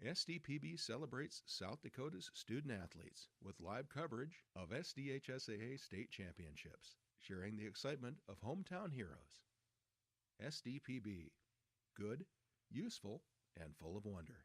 SDPB celebrates South Dakota's student athletes with live coverage of SDHSAA state championships, sharing the excitement of hometown heroes. SDPB, good, useful, and full of wonder.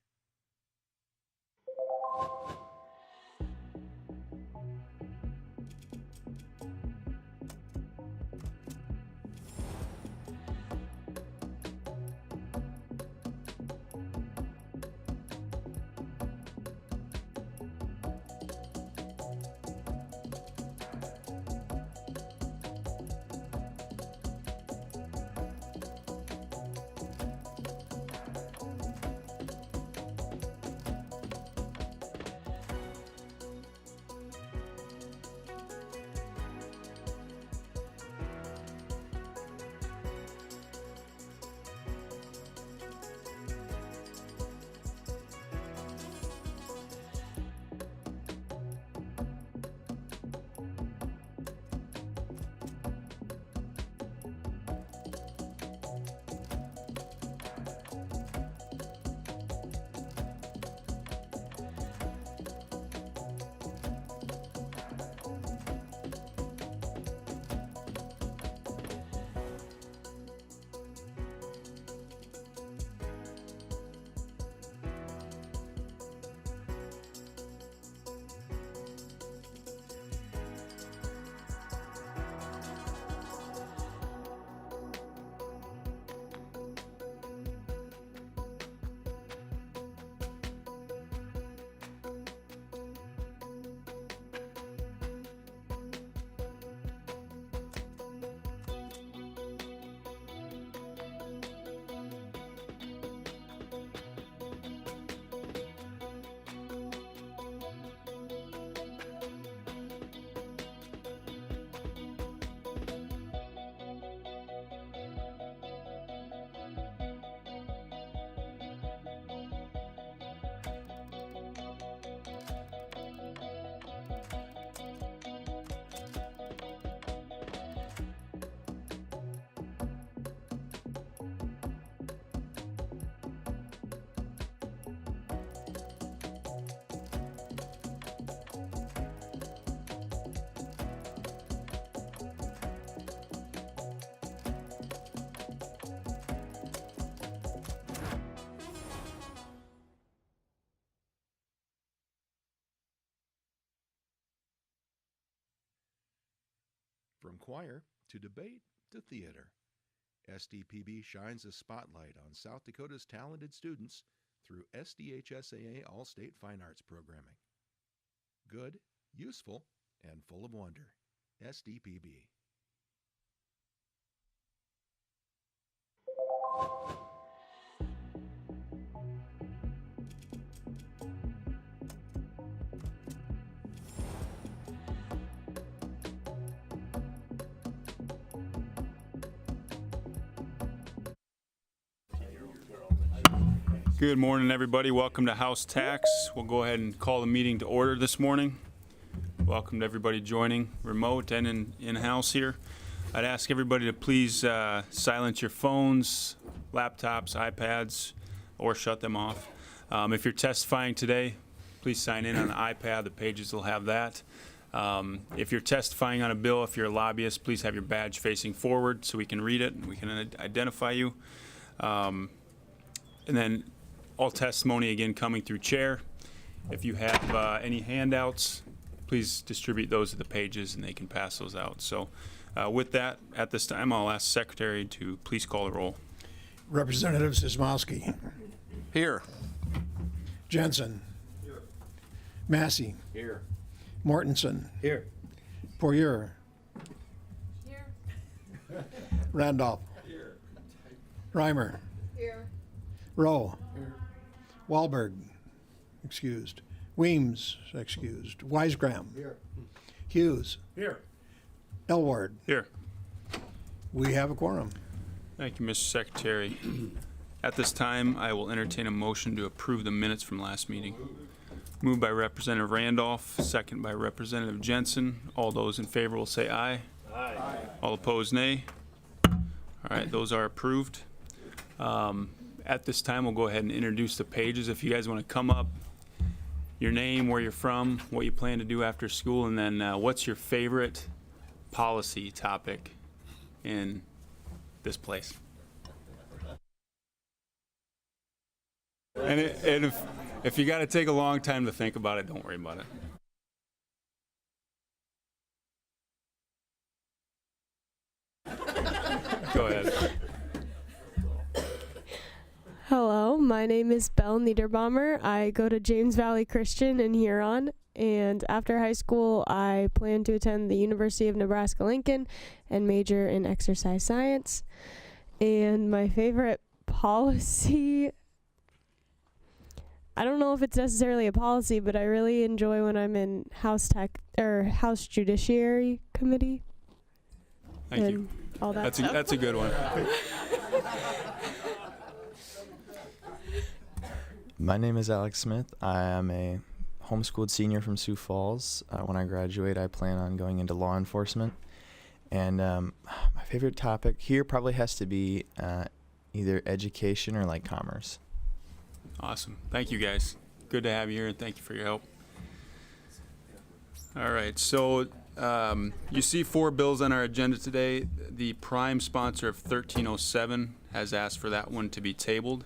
From choir to debate to theater, SDPB shines a spotlight on South Dakota's talented students through SDHSAA All-State Fine Arts programming. Good, useful, and full of wonder. SDPB. Good morning, everybody. Welcome to House Tax. We'll go ahead and call the meeting to order this morning. Welcome to everybody joining remote and in-house here. I'd ask everybody to please silence your phones, laptops, iPads, or shut them off. If you're testifying today, please sign in on the iPad. The pages will have that. If you're testifying on a bill, if you're a lobbyist, please have your badge facing forward so we can read it and we can identify you. And then all testimony again coming through chair. If you have any handouts, please distribute those to the pages and they can pass those out. So with that, at this time, I'll ask Secretary to please call the roll. Representative Sismowski. Here. Jensen. Here. Massey. Here. Mortensen. Here. Poirier. Here. Randolph. Here. Reimer. Here. Rowe. Here. Wahlberg. Excused. Weems. Excused. Weisgram. Here. Hughes. Here. Elward. Here. We have a quorum. Thank you, Mr. Secretary. At this time, I will entertain a motion to approve the minutes from last meeting. Moved by Representative Randolph, second by Representative Jensen. All those in favor will say aye. Aye. All opposed, nay. All right, those are approved. At this time, we'll go ahead and introduce the pages. If you guys want to come up, your name, where you're from, what you plan to do after school, and then what's your favorite policy topic in this place. And if you got to take a long time to think about it, don't worry about it. Go ahead. Hello, my name is Belle Niederbaumer. I go to James Valley Christian in Huron, and after high school, I plan to attend the University of Nebraska-Lincoln and major in exercise science. And my favorite policy, I don't know if it's necessarily a policy, but I really enjoy when I'm in House Judiciary Committee. Thank you. All that That's a good one. My name is Alex Smith. I am a homeschooled senior from Sioux Falls. When I graduate, I plan on going into law enforcement. And my favorite topic here probably has to be either education or like commerce. Awesome. Thank you, guys. Good to have you here, and thank you for your help. All right, so you see 4 bills on our agenda today. The prime sponsor of 1307 has asked for that one to be tabled.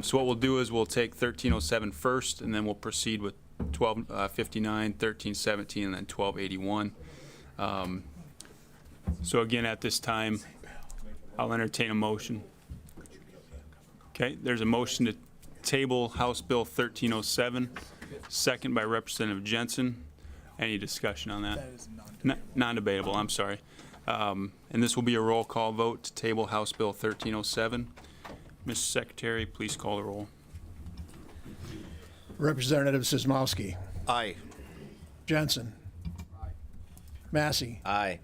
So what we'll do is we'll take 1307 first, and then we'll proceed with 1259, 1317, and then 1281. So again, at this time, I'll entertain a motion. Okay, there's a motion to table House Bill 1307, second by Representative Jensen. Any discussion on that? That is non-debatable, I'm sorry. And this will be a roll call vote to table House Bill 1307. Mr. Secretary, please call the roll. Representative Sismowski. Aye. Jensen. Aye. Massey. Aye.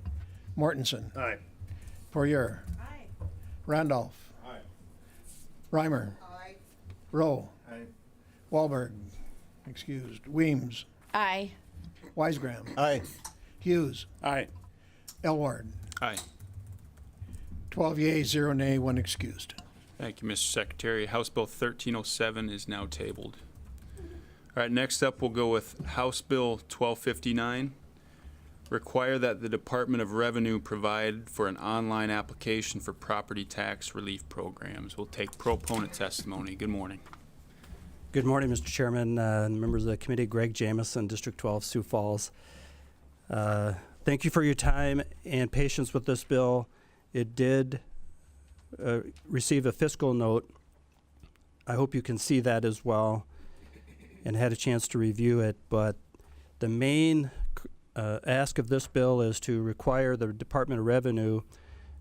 Mortensen. Aye. Poirier. Aye. Randolph. Aye. Reimer. Aye. Rowe. Aye. Wahlberg. Excused. Weems. Aye. Weisgram. Aye. Hughes. Aye. Elward. Aye. 12 yeas, 0 nay, 1 excused. Thank you, Mr. Secretary. House Bill 1307 is now tabled. All right, next up we'll go with House Bill 1259. Require that the Department of Revenue provide for an online application for property tax relief programs. We'll take proponent testimony. Good morning. Good morning, Mr. Chairman, and members of the committee. Greg Jamison, District 12, Sioux Falls. Thank you for your time and patience with this bill. It did receive a fiscal note. I hope you can see that as well and had a chance to review it. But the main ask of this bill is to require the Department of Revenue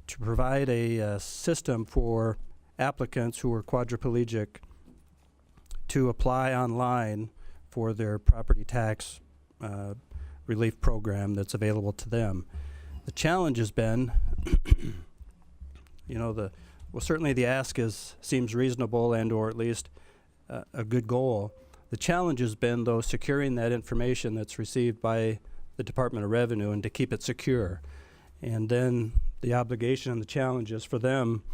to provide a system for applicants who are quadriplegic to apply online for their property tax relief program that's available to them. The challenge has been, certainly the ask seems reasonable and or at least a good goal. The challenge has been, though, securing that information that's received by the Department of Revenue and to keep it secure. And then the obligation and the challenge is for them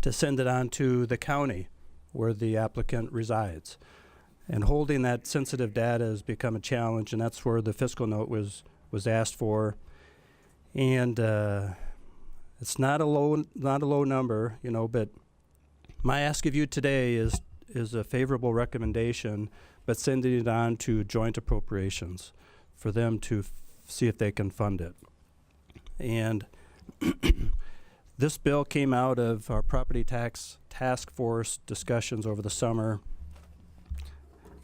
to send it on to the county where the applicant resides. And holding that sensitive data has become a challenge, and that's where the fiscal note was asked for. And it's not a low number, but my ask of you today is a favorable recommendation, but sending it on to joint appropriations for them to see if they can fund it. And this bill came out of our property tax task force discussions over the summer.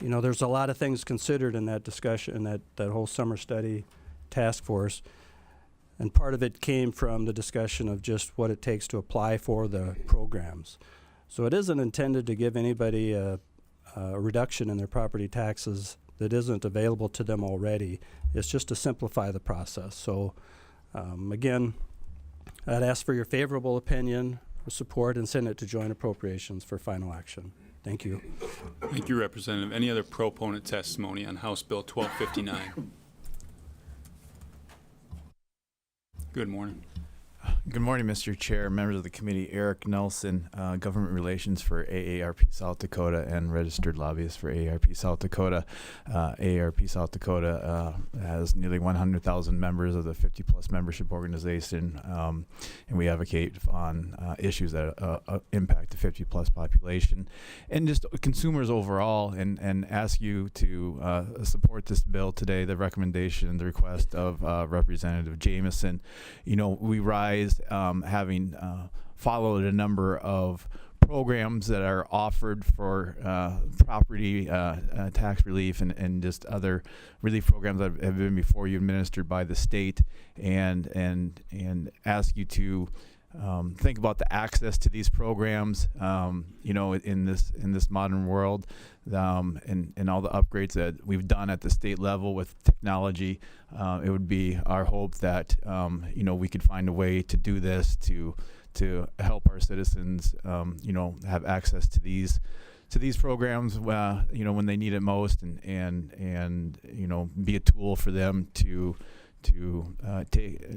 There's a lot of things considered in that discussion, that whole summer study task force. And part of it came from the discussion of just what it takes to apply for the programs. So it isn't intended to give anybody a reduction in their property taxes that isn't available to them already. It's just to simplify the process. So again, I'd ask for your favorable opinion, for support, and send it to joint appropriations for final action. Thank you. Thank you, Representative. Any other proponent testimony on House Bill 1259? Good morning. Good morning, Mr. Chair, members of the committee. Eric Nelson, Government Relations for AARP South Dakota and registered lobbyist for AARP South Dakota. AARP South Dakota has nearly 100,000 members of the 50-plus membership organization, and we advocate on issues that impact the 50-plus population and just consumers overall, and ask you to support this bill today, the recommendation, the request of Representative Jamison. You know, we rise having followed a number of programs that are offered for property tax relief and just other relief programs that have been before you administered by the state, and ask you to think about the access to these programs, you know, in this modern world, and all the upgrades that we've done at the state level with technology. It would be our hope that you know, we could find a way to do this to help our citizens, you know, have access to these programs, you know, when they need it most, and you know, be a tool for them to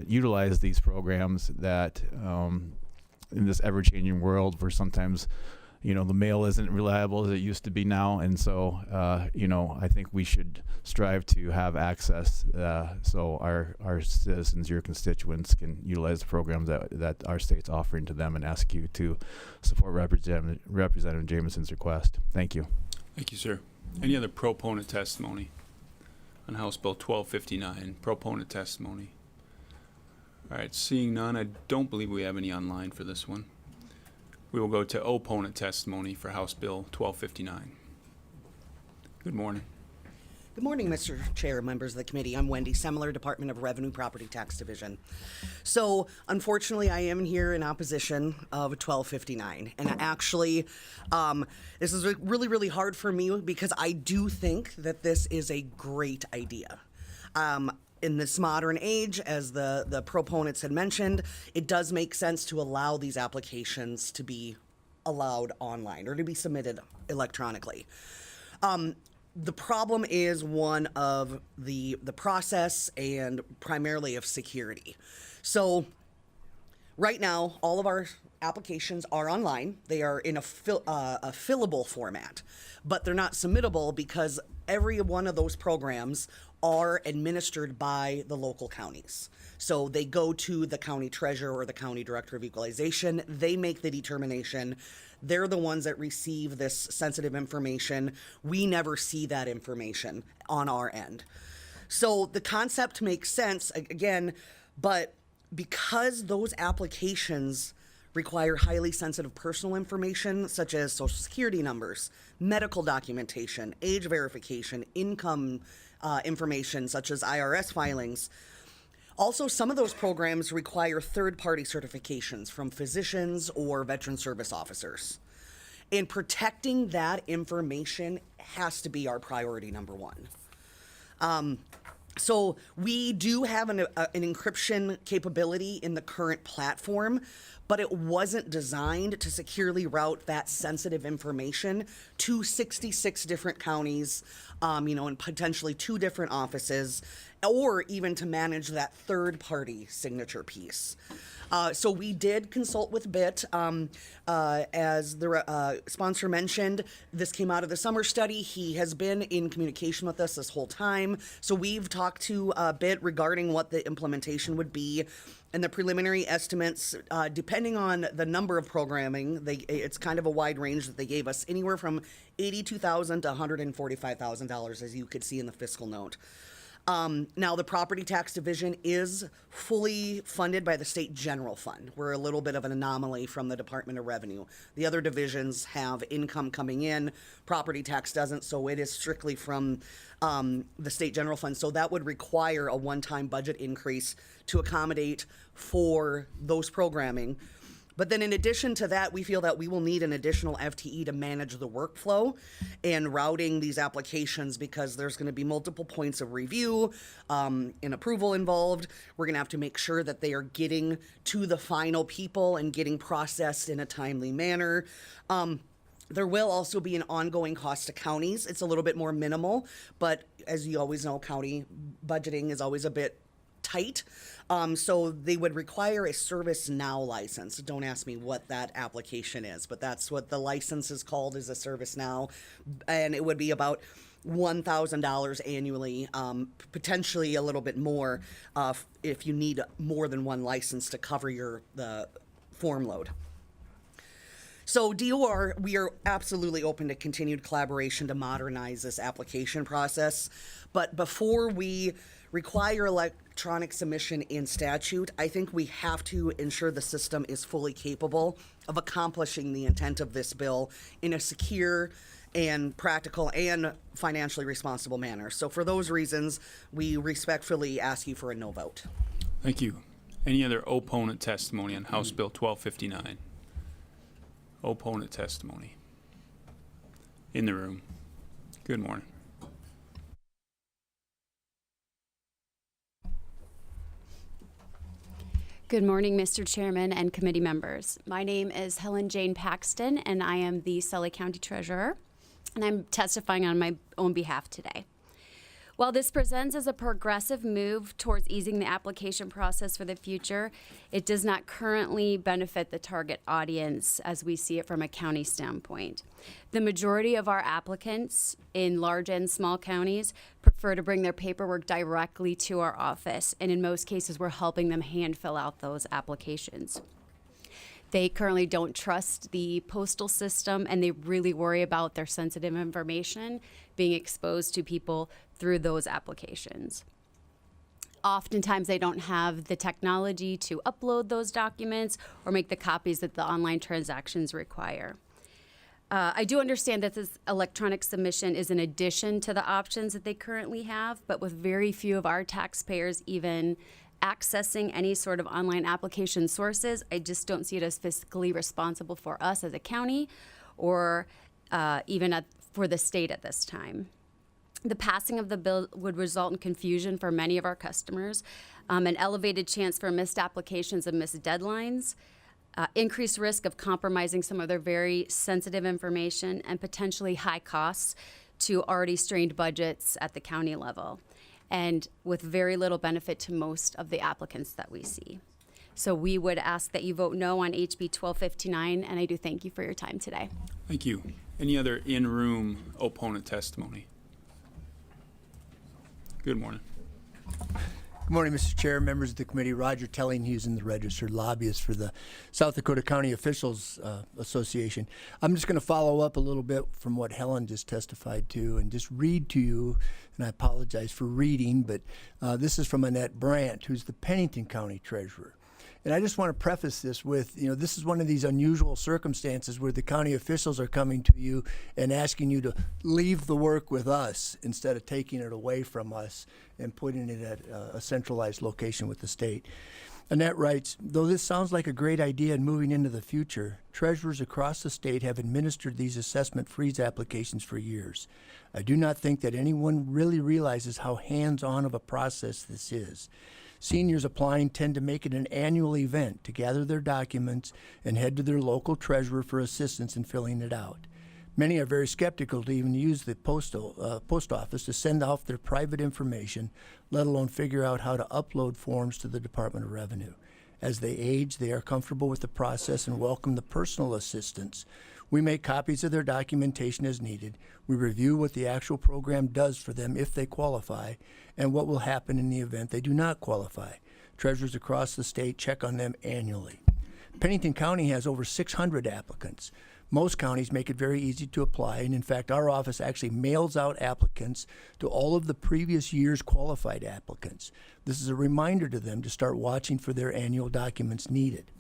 utilize these programs that in this ever-changing world where sometimes, you know, the mail isn't reliable as it used to be now. And so, you know, I think we should strive to have access so our citizens, your constituents, can utilize the programs that our state's offering to them, and ask you to support Representative Jamison's request. Thank you. Thank you, sir. Any other proponent testimony on House Bill 1259, proponent testimony? All right, seeing none, I don't believe we have any online for this one. We will go to opponent testimony for House Bill 1259. Good morning. Good morning, Mr. Chair, members of the committee. I'm Wendy Semler, Department of Revenue Property Tax Division. So, unfortunately, I am here in opposition of 1259. And actually, this is really, really hard for me because I do think that this is a great idea. In this modern age, as the proponents had mentioned, it does make sense to allow these applications to be allowed online or to be submitted electronically. The problem is one of the process and primarily of security. So right now, all of our applications are online. They are in a fillable format, but they're not submittable because every one of those programs are administered by the local counties. So they go to the county treasurer or the county director of equalization. They make the determination. They're the ones that receive this sensitive information. We never see that information on our end. So the concept makes sense, again, but because those applications require highly sensitive personal information, such as social security numbers, medical documentation, age verification, income information, such as IRS filings. Also, some of those programs require third-party certifications from physicians or veteran service officers. And protecting that information has to be our priority number one. So we do have an encryption capability in the current platform, but it wasn't designed to securely route that sensitive information to 66 different counties, you know, and potentially 2 different offices, or even to manage that third-party signature piece. So we did consult with BIT. As the sponsor mentioned, this came out of the summer study. He has been in communication with us this whole time. So we've talked to BIT regarding what the implementation would be. And the preliminary estimates, depending on the number of programming, it's kind of a wide range that they gave us, anywhere from $82,000 to $145,000, as you could see in the fiscal note. Now, the property tax division is fully funded by the state general fund. We're a little bit of an anomaly from the Department of Revenue. The other divisions have income coming in, property tax doesn't, so it is strictly from the state general fund. So that would require a one-time budget increase to accommodate for those programming. But then in addition to that, we feel that we will need an additional FTE to manage the workflow and routing these applications, because there's going to be multiple points of review and approval involved. We're going to have to make sure that they are getting to the final people and getting processed in a timely manner. There will also be an ongoing cost to counties. It's a little bit more minimal, but as you always know, county budgeting is always a bit tight. So they would require a ServiceNow license. Don't ask me what that application is, but that's what the license is called, is a ServiceNow. And it would be about $1,000 annually, potentially a little bit more if you need more than one license to cover the form load. So DOR, we are absolutely open to continued collaboration to modernize this application process. But before we require electronic submission in statute, I think we have to ensure the system is fully capable of accomplishing the intent of this bill in a secure and practical and financially responsible manner. So for those reasons, we respectfully ask you for a no vote. Thank you. Any other opponent testimony on House Bill 1259? Opponent testimony in the room. Good morning. Good morning, Mr. Chairman and committee members. My name is Helen Jane Paxton, and I am the Sully County Treasurer, and I'm testifying on my own behalf today. While this presents as a progressive move towards easing the application process for the future, it does not currently benefit the target audience as we see it from a county standpoint. The majority of our applicants in large and small counties prefer to bring their paperwork directly to our office, and in most cases, we're helping them hand fill out those applications. They currently don't trust the postal system, and they really worry about their sensitive information being exposed to people through those applications. Oftentimes, they don't have the technology to upload those documents or make the copies that the online transactions require. I do understand that this electronic submission is in addition to the options that they currently have, but with very few of our taxpayers even accessing any sort of online application sources, I just don't see it as fiscally responsible for us as a county or even for the state at this time. The passing of the bill would result in confusion for many of our customers, an elevated chance for missed applications and missed deadlines, increased risk of compromising some of their very sensitive information, and potentially high costs to already strained budgets at the county level, and with very little benefit to most of the applicants that we see. So we would ask that you vote no on HB 1259, and I do thank you for your time today. Thank you. Any other in-room opponent testimony? Good morning. Good morning, Mr. Chair, members of the committee. Roger Tellinghusen, the registered lobbyist for the South Dakota County Officials Association. I'm just going to follow up a little bit from what Helen just testified to and just read to you, and I apologize for reading, but this is from Annette Brandt, who's the Pennington County Treasurer. And I just want to preface this with, this is one of these unusual circumstances where the county officials are coming to you and asking you to leave the work with us instead of taking it away from us and putting it at a centralized location with the state. Annette writes, though this sounds like a great idea in moving into the future, treasurers across the state have administered these assessment freeze applications for years. I do not think that anyone really realizes how hands-on of a process this is. Seniors applying tend to make it an annual event to gather their documents and head to their local treasurer for assistance in filling it out. Many are very skeptical to even use the post office to send off their private information, let alone figure out how to upload forms to the Department of Revenue. As they age, they are comfortable with the process and welcome the personal assistance. We make copies of their documentation as needed. We review what the actual program does for them if they qualify, and what will happen in the event they do not qualify. Treasurers across the state check on them annually. Pennington County has over 600 applicants. Most counties make it very easy to apply, and in fact, our office actually mails out applicants to all of the previous year's qualified applicants. This is a reminder to them to start watching for their annual documents needed.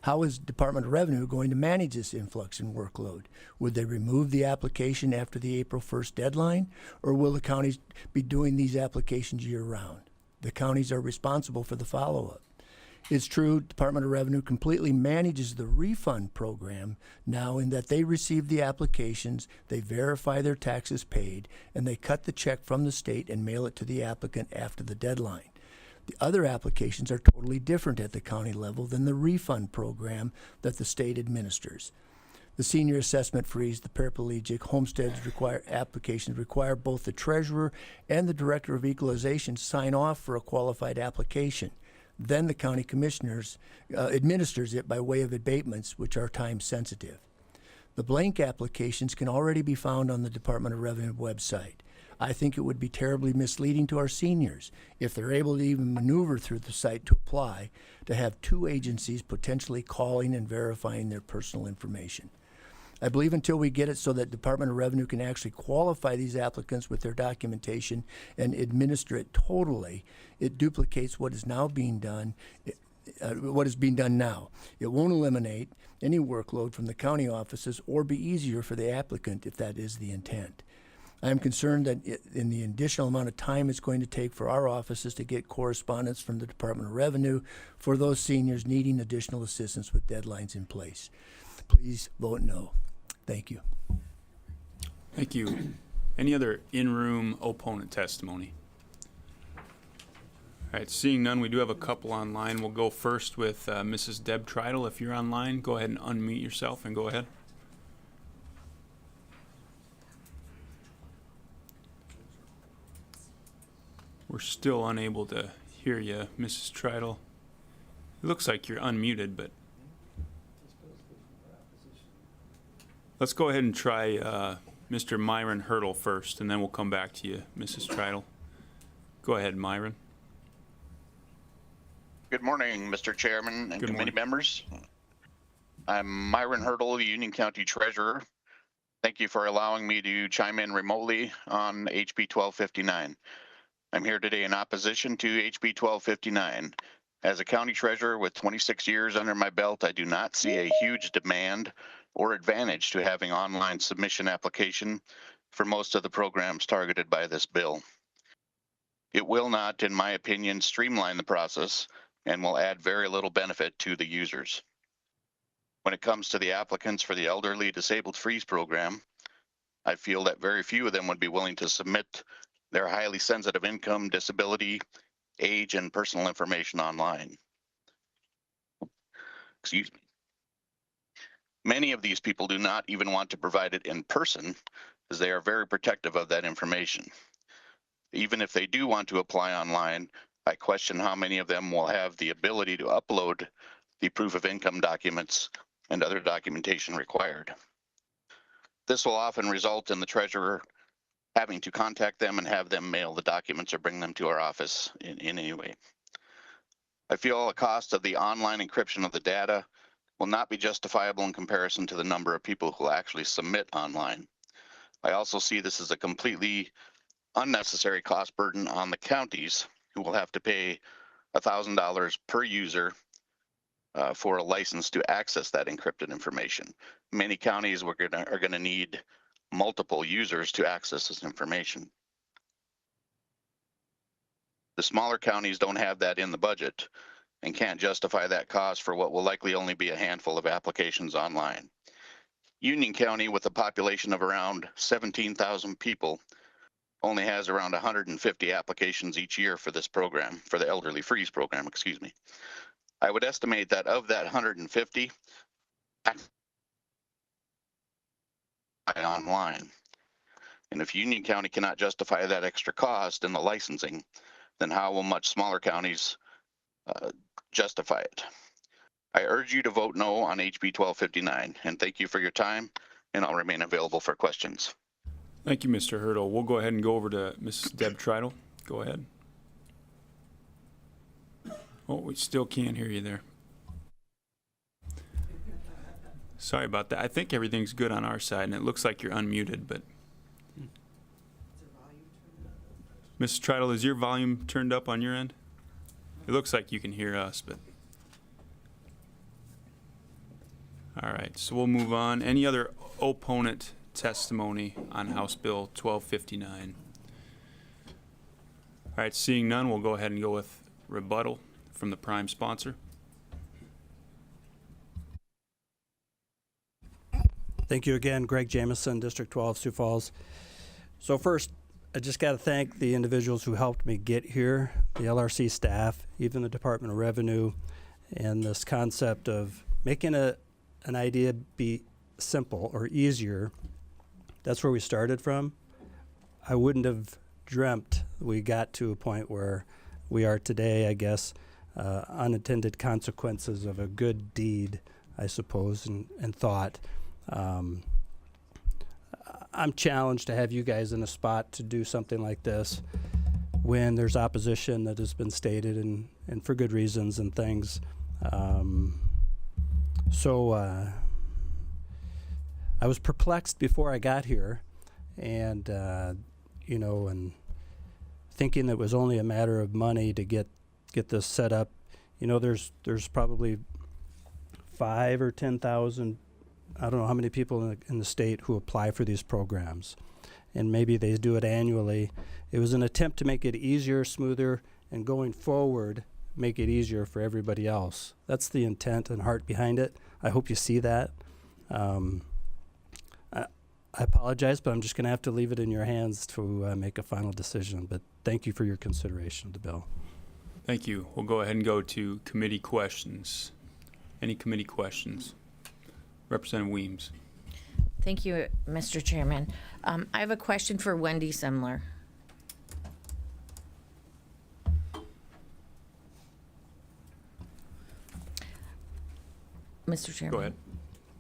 How is Department of Revenue going to manage this influx in workload? Would they remove the application after the April 1st deadline, or will the counties be doing these applications year-round? The counties are responsible for the follow-up. It's true, Department of Revenue completely manages the refund program now in that they receive the applications, they verify their taxes paid, and they cut the check from the state and mail it to the applicant after the deadline. The other applications are totally different at the county level than the refund program that the state administers. The senior assessment freeze, the paraplegic, homesteads applications require both the treasurer and the director of equalization sign off for a qualified application. Then the county commissioners administers it by way of abatements, which are time sensitive. The blank applications can already be found on the Department of Revenue website. I think it would be terribly misleading to our seniors, if they're able to even maneuver through the site to apply, to have two agencies potentially calling and verifying their personal information. I believe until we get it so that Department of Revenue can actually qualify these applicants with their documentation and administer it totally, it duplicates what is now being done, what is being done now. It won't eliminate any workload from the county offices or be easier for the applicant if that is the intent. I am concerned that in the additional amount of time it's going to take for our offices to get correspondence from the Department of Revenue for those seniors needing additional assistance with deadlines in place. Please vote no. Thank you. Thank you. Any other in-room opponent testimony? All right, seeing none, we do have a couple online. We'll go first with Mrs. Deb Treidel. If you're online, go ahead and unmute yourself and go ahead. We're still unable to hear you, Mrs. Treidel. It looks like you're unmuted, but let's go ahead and try Mr. Myron Hurdle first, and then we'll come back to you, Mrs. Treidel. Go ahead, Myron. Good morning, Mr. Chairman and Good committee morning. members. I'm Myron Hurdle, Union County Treasurer. Thank you for allowing me to chime in remotely on HB 1259. I'm here today in opposition to HB 1259. As a county treasurer with 26 years under my belt, I do not see a huge demand or advantage to having online submission application for most of the programs targeted by this bill. It will not, in my opinion, streamline the process and will add very little benefit to the users. When it comes to the applicants for the Elderly Disabled Freeze program, I feel that very few of them would be willing to submit their highly sensitive income, disability, age, and personal information online. Excuse me. Many of these people do not even want to provide it in person, as they are very protective of that information. Even if they do want to apply online, I question how many of them will have the ability to upload the proof of income documents and other documentation required. This will often result in the treasurer having to contact them and have them mail the documents or bring them to our office in any way. I feel the cost of the online encryption of the data will not be justifiable in comparison to the number of people who actually submit online. I also see this as a completely unnecessary cost burden on the counties, who will have to pay $1,000 per user for a license to access that encrypted information. Many counties are going to need multiple users to access this information. The smaller counties don't have that in the budget and can't justify that cost for what will likely only be a handful of applications online. Union County, with a population of around 17,000 people, only has around 150 applications each year for this program, for the Elderly Freeze program, excuse me. I would estimate that of that 150, online. And if Union County cannot justify that extra cost in the licensing, then how will much smaller counties justify it? I urge you to vote no on HB 1259, and thank you for your time, and I'll remain available for questions. Thank you, Mr. Hurdle. We'll go ahead and go over to Mrs. Deb Treidel. Go ahead. Oh, we still can't hear you there. Sorry about that. I think everything's good on our side, and it looks like you're unmuted, but. Mrs. Treidel, is your volume turned up on your end? It looks like you can hear us, but. All right, so we'll move on. Any other opponent testimony on House Bill 1259? All right, seeing none, we'll go ahead and go with rebuttal from the prime sponsor. Thank you again, Greg Jamison, District 12, Sioux Falls. So first, I just got to thank the individuals who helped me get here, the LRC staff, even the Department of Revenue, and this concept of making an idea be simple or easier, that's where we started from. I wouldn't have dreamt we got to a point where we are today, I guess, unintended consequences of a good deed, I suppose, and thought. I'm challenged to have you guys in a spot to do something like this when there's opposition that has been stated and for good reasons and things. So I was perplexed before I got here, and and thinking it was only a matter of money to get this set up. There's probably 5,000 or 10,000. I don't know how many people in the state who apply for these programs, and maybe they do it annually. It was an attempt to make it easier, smoother, and going forward, make it easier for everybody else. That's the intent and heart behind it. I hope you see that. I apologize, but I'm just going to have to leave it in your hands to make a final decision. But thank you for your consideration of the bill. Thank you. We'll go ahead and go to committee questions. Any committee questions? Representative Weems. Thank you, Mr. Chairman. I have a question for Wendy Semler. Mr. Chairman. Go ahead.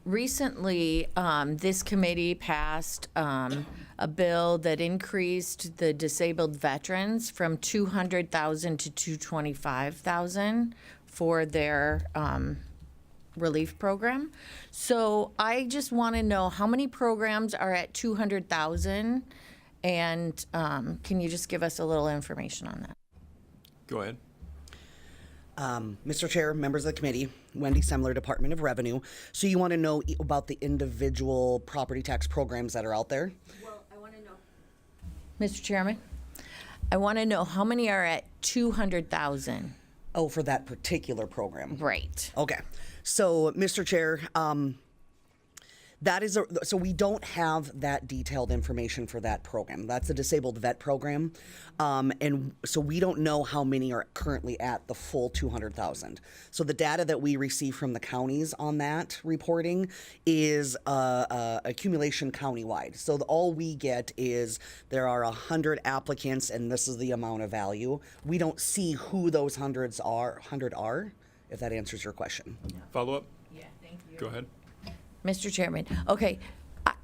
Recently, this committee passed a bill that increased the disabled veterans from $200,000 to $225,000 for their relief program. So I just want to know how many programs are at $200,000, and can you just give us a little information on that? Go ahead. Mr. Chair, members of the committee, Wendy Semler, Department of Revenue. So you want to know about the individual property tax programs that are out there? Well, I want to know. Mr. Chairman, I want to know how many are at 200,000. Oh, for that particular program. Right. Okay. So, Mr. Chair, so we don't have that detailed information for that program. That's a disabled vet program. And so we don't know how many are currently at the full 200,000. So the data that we receive from the counties on that reporting is accumulation countywide. So all we get is there are 100 applicants and this is the amount of value. We don't see who those 100 are, if that answers your question. Follow up? Yeah, thank you. Go ahead. Mr. Chairman, okay,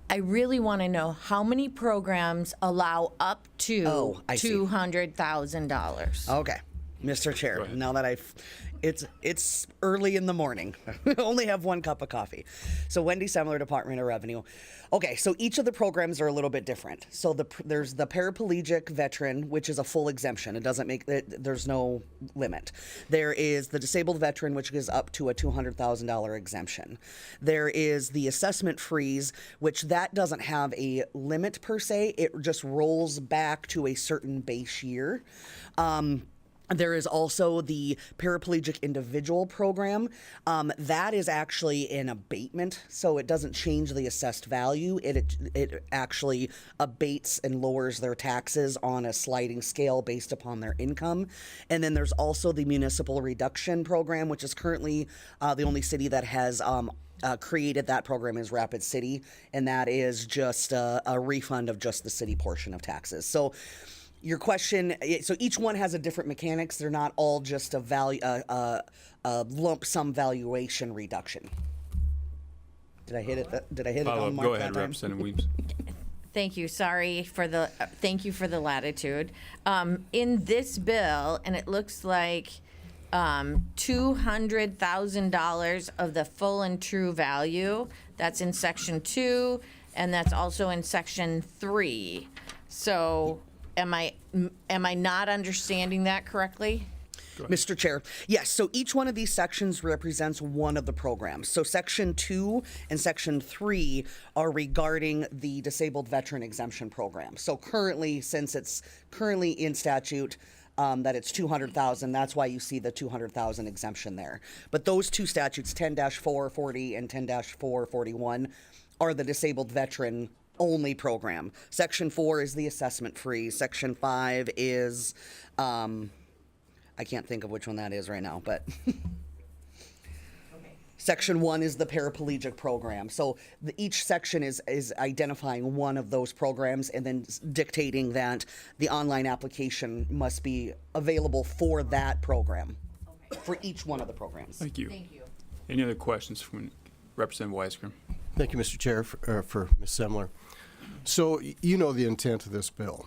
I really want to know how many programs allow up to I see. $200,000. Okay, Mr. Chair, now that it's early in the morning. I only have one cup of coffee. So Wendy Semler, Department of Revenue. Okay, so each of the programs are a little bit different. So there's the paraplegic veteran, which is a full exemption. It doesn't make there's no limit. There is the disabled veteran, which is up to a $200,000 exemption. There is the assessment freeze, which that doesn't have a limit per se. It just rolls back to a certain base year. There is also the paraplegic individual program. That is actually an abatement, so it doesn't change the assessed value. It actually abates and lowers their taxes on a sliding scale based upon their income. And then there's also the municipal reduction program, which is currently the only city that has created that program is Rapid City, and that is just a refund of just the city portion of taxes. So your question, so each one has a different mechanics. They're not all just a lump sum valuation reduction. Did I hit it? Did I hit it on the mark? Go ahead, Representative Weems. Thank you. Thank you for the latitude. In this bill, and it looks like $200,000 of the full and true value. That's in Section 2, and that's also in Section 3. So am I not understanding that correctly? Mr. Chair, yes, so each one of these sections represents one of the programs. So Section 2 and Section 3 are regarding the disabled veteran exemption program. So currently, since it's currently in statute, that it's 200,000, that's why you see the 200,000 exemption there. But those two statutes, 10-440 and 10-441, are the disabled veteran only program. Section 4 is the assessment freeze. Section 5 is, I can't think of which one that is right now, but. Section 1 is the paraplegic program. So each section is identifying one of those programs and then dictating that the online application must be available for that program, for each one of the programs. Thank you. Thank you. Any other questions from Representative Weisgrim? Thank you, Mr. Chair, for Ms. Semler. So you know the intent of this bill,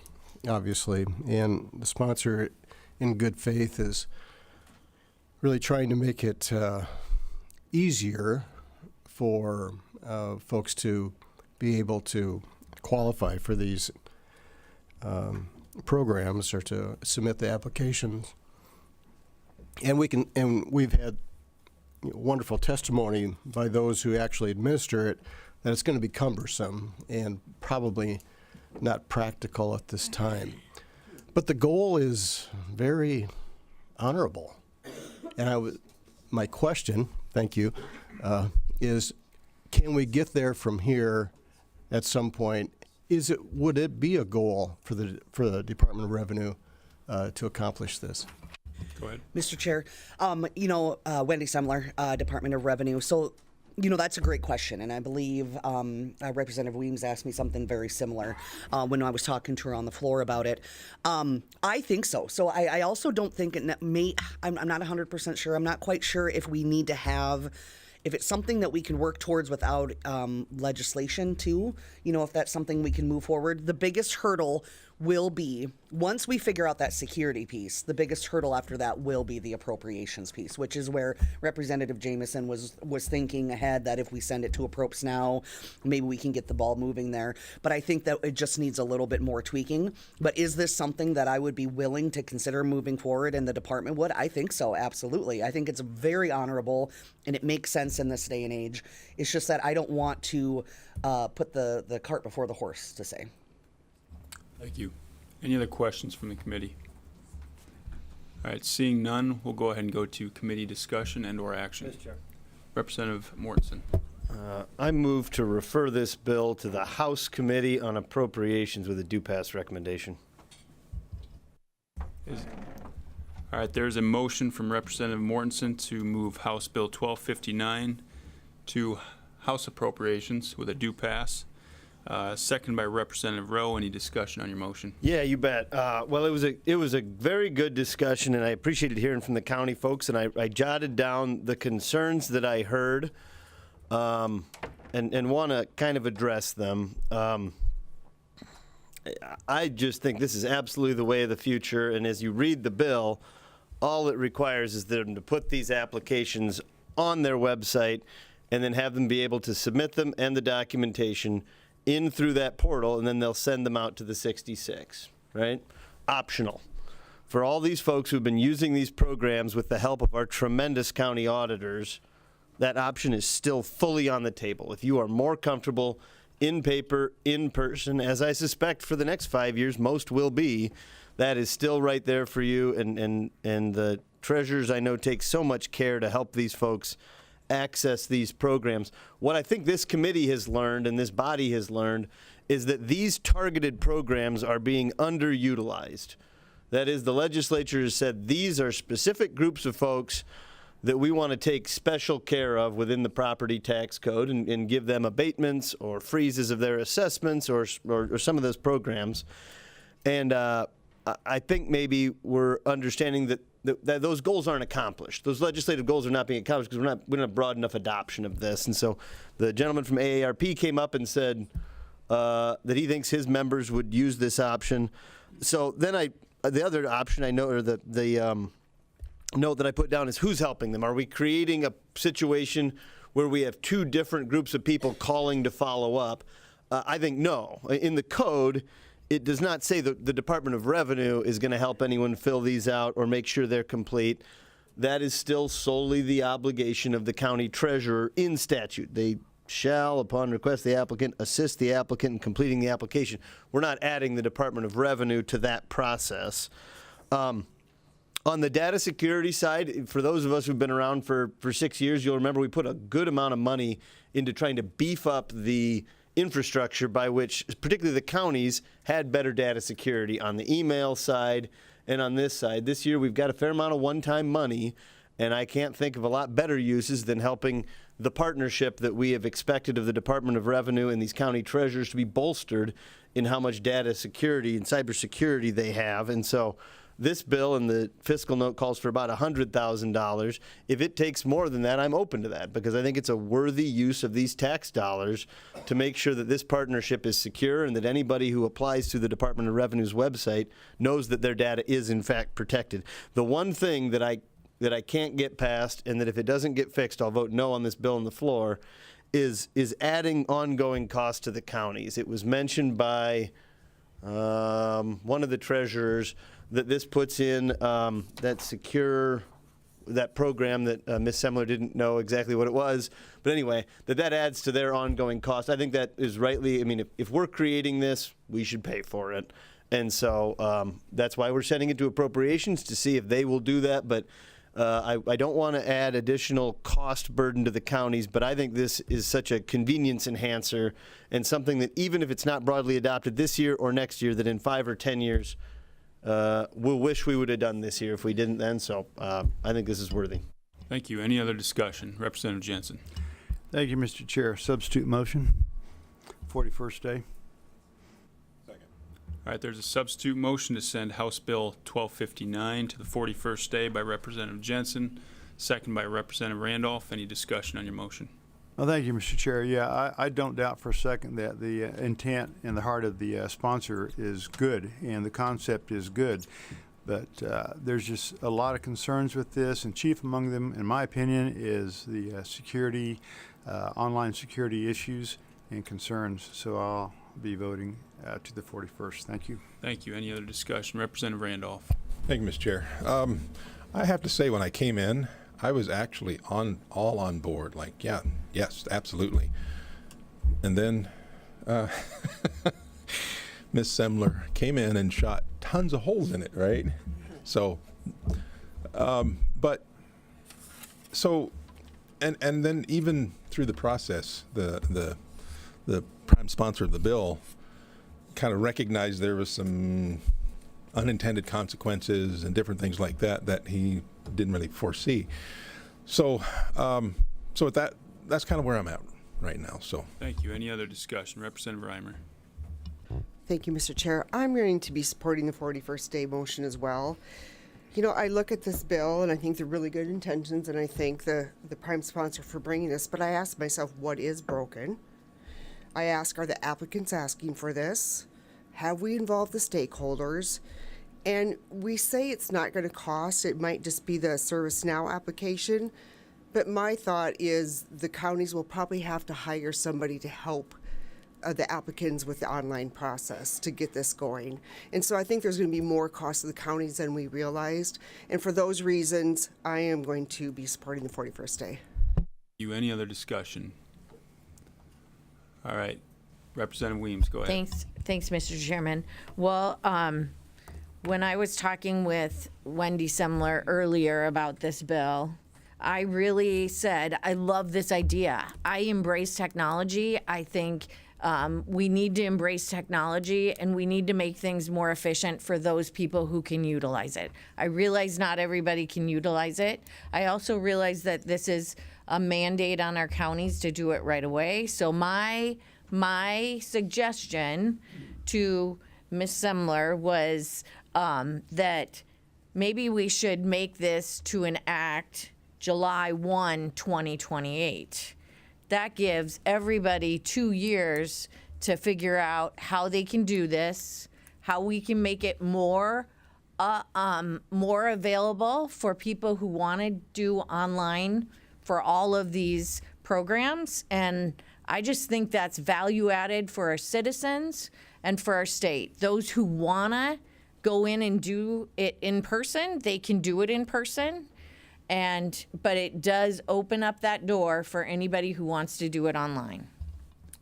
obviously, and the sponsor, in good faith, is really trying to make it easier for folks to be able to qualify for these programs or to submit the applications. And we've had wonderful testimony by those who actually administer it that it's going to be cumbersome and probably not practical at this time. But the goal is very honorable. And my question, thank you, is can we get there from here at some point? Would it be a goal for the Department of Revenue to accomplish this? Go ahead. Mr. Chair, Wendy Semler, Department of Revenue. So, that's a great question, and I believe Representative Weems asked me something very similar when I was talking to her on the floor about it. I think so. So I also don't think I'm not 100% sure. I'm not quite sure if we need to have, if it's something that we can work towards without legislation too, if that's something we can move forward. The biggest hurdle will be, once we figure out that security piece, the biggest hurdle after that will be the appropriations piece, which is where Representative Jamison was thinking ahead, that if we send it to Approps now, maybe we can get the ball moving there. But I think that it just needs a little bit more tweaking. But is this something that I would be willing to consider moving forward, and the department would? I think so, absolutely. I think it's very honorable, and it makes sense in this day and age. It's just that I don't want to put the cart before the horse, to say. Thank you. Any other questions from the committee? All right, seeing none, we'll go ahead and go to committee discussion and/or action. Mr. Chair. Representative Mortensen. I move to refer this bill to the House Committee on Appropriations with a due pass recommendation. All right, there's a motion from Representative Mortensen to move House Bill 1259 to House Appropriations with a due pass. Second by Representative Rowe. Any discussion on your motion? Yeah, you bet. Well, it was a very good discussion, and I appreciated hearing from the county folks. And I jotted down the concerns that I heard, and want to kind of address them. I just think this is absolutely the way of the future. And as you read the bill, all it requires is them to put these applications on their website, and then have them be able to submit them and the documentation in through that portal, and then they'll send them out to the 66, right? Optional. For all these folks who've been using these programs with the help of our tremendous county auditors, that option is still fully on the table. If you are more comfortable in paper, in person, as I suspect for the next 5 years most will be, that is still right there for you, and the treasurers I know take so much care to help these folks access these programs. What I think this committee has learned and this body has learned is that these targeted programs are being underutilized. That is, the legislature has said these are specific groups of folks that we want to take special care of within the property tax code and give them abatements or freezes of their assessments or some of those programs. And I think maybe we're understanding that those goals aren't accomplished. Those legislative goals are not being accomplished because we don't have broad enough adoption of this. And so the gentleman from AARP came up and said that he thinks his members would use this option. So then the other option I know, or the note that I put down, is who's helping them? Are we creating a situation where we have two different groups of people calling to follow up? I think no. In the code, it does not say that the Department of Revenue is going to help anyone fill these out or make sure they're complete. That is still solely the obligation of the county treasurer in statute. They shall, upon request of the applicant, assist the applicant in completing the application. We're not adding the Department of Revenue to that process. On the data security side, for those of us who've been around for 6 years, you'll remember we put a good amount of money into trying to beef up the infrastructure by which, particularly the counties, had better data security on the email side and on this side. This year we've got a fair amount of one-time money, and I can't think of a lot better uses than helping the partnership that we have expected of the Department of Revenue and these county treasurers to be bolstered in how much data security and cybersecurity they have. And so this bill and the fiscal note calls for about $100,000. If it takes more than that, I'm open to that, because I think it's a worthy use of these tax dollars to make sure that this partnership is secure and that anybody who applies to the Department of Revenue's website knows that their data is in fact protected. The one thing that I can't get past, and that if it doesn't get fixed, I'll vote no on this bill on the floor, is adding ongoing costs to the counties. It was mentioned by one of the treasurers that this puts in that program that Ms. Semler didn't know exactly what it was. But anyway, that adds to their ongoing cost. I think that is rightly, I mean, if we're creating this, we should pay for it. And so that's why we're sending it to appropriations, to see if they will do that. But I don't want to add additional cost burden to the counties, but I think this is such a convenience enhancer and something that even if it's not broadly adopted this year or next year, that in 5 or 10 years, we'll wish we would have done this year if we didn't then. So I think this is worthy. Thank you. Any other discussion? Representative Jensen. Thank you, Mr. Chair. Substitute motion, 41st day. All right, there's a substitute motion to send House Bill 1259 to the 41st day by Representative Jensen, second by Representative Randolph. Any discussion on your motion? Well, thank you, Mr. Chair. Yeah, I don't doubt for a second that the intent and the heart of the sponsor is good and the concept is good. But there's just a lot of concerns with this, and chief among them, in my opinion, is the security, online security issues and concerns. So I'll be voting to the 41st. Thank you. Thank you. Any other discussion? Representative Randolph. Thank you, Mr. Chair. I have to say, when I came in, I was actually all on board. Like, yeah, yes, absolutely. And then Ms. Semler came in and shot tons of holes in it, right? So, and then even through the process, the prime sponsor of the bill kind of recognized there was some unintended consequences and different things like that he didn't really foresee. So, with that, that's kind of where I'm at right now. So, thank you. Any other discussion? Representative Reimer. Thank you, Mr. Chair. I'm going to be supporting the 41st day motion as well. You know, I look at this bill and I think they're really good intentions, and I thank the prime sponsor for bringing this, but I ask myself, what is broken? I ask, are the applicants asking for this? Have we involved the stakeholders? And we say it's not going to cost, it might just be the ServiceNow application, but my thought is the counties will probably have to hire somebody to help the applicants with the online process to get this going. And so I think there's going to be more cost to the counties than we realized. And for those reasons, I am going to be supporting the 41st day. Any other discussion? All right. Representative Weems, go ahead. Thanks, Mr. Chairman. Well, when I was talking with Wendy Semler earlier about this bill, I really said, I love this idea. I embrace technology. I think we need to embrace technology, and we need to make things more efficient for those people who can utilize it. I realize not everybody can utilize it. I also realize that this is a mandate on our counties to do it right away. So my suggestion to Ms. Semler was that maybe we should make this to enact July 1, 2028. That gives everybody 2 years to figure out how they can do this, how we can make it more available for people who want to do online for all of these programs. And I just think that's value added for our citizens and for our state. Those who want to go in and do it in person, they can do it in person. But it does open up that door for anybody who wants to do it online.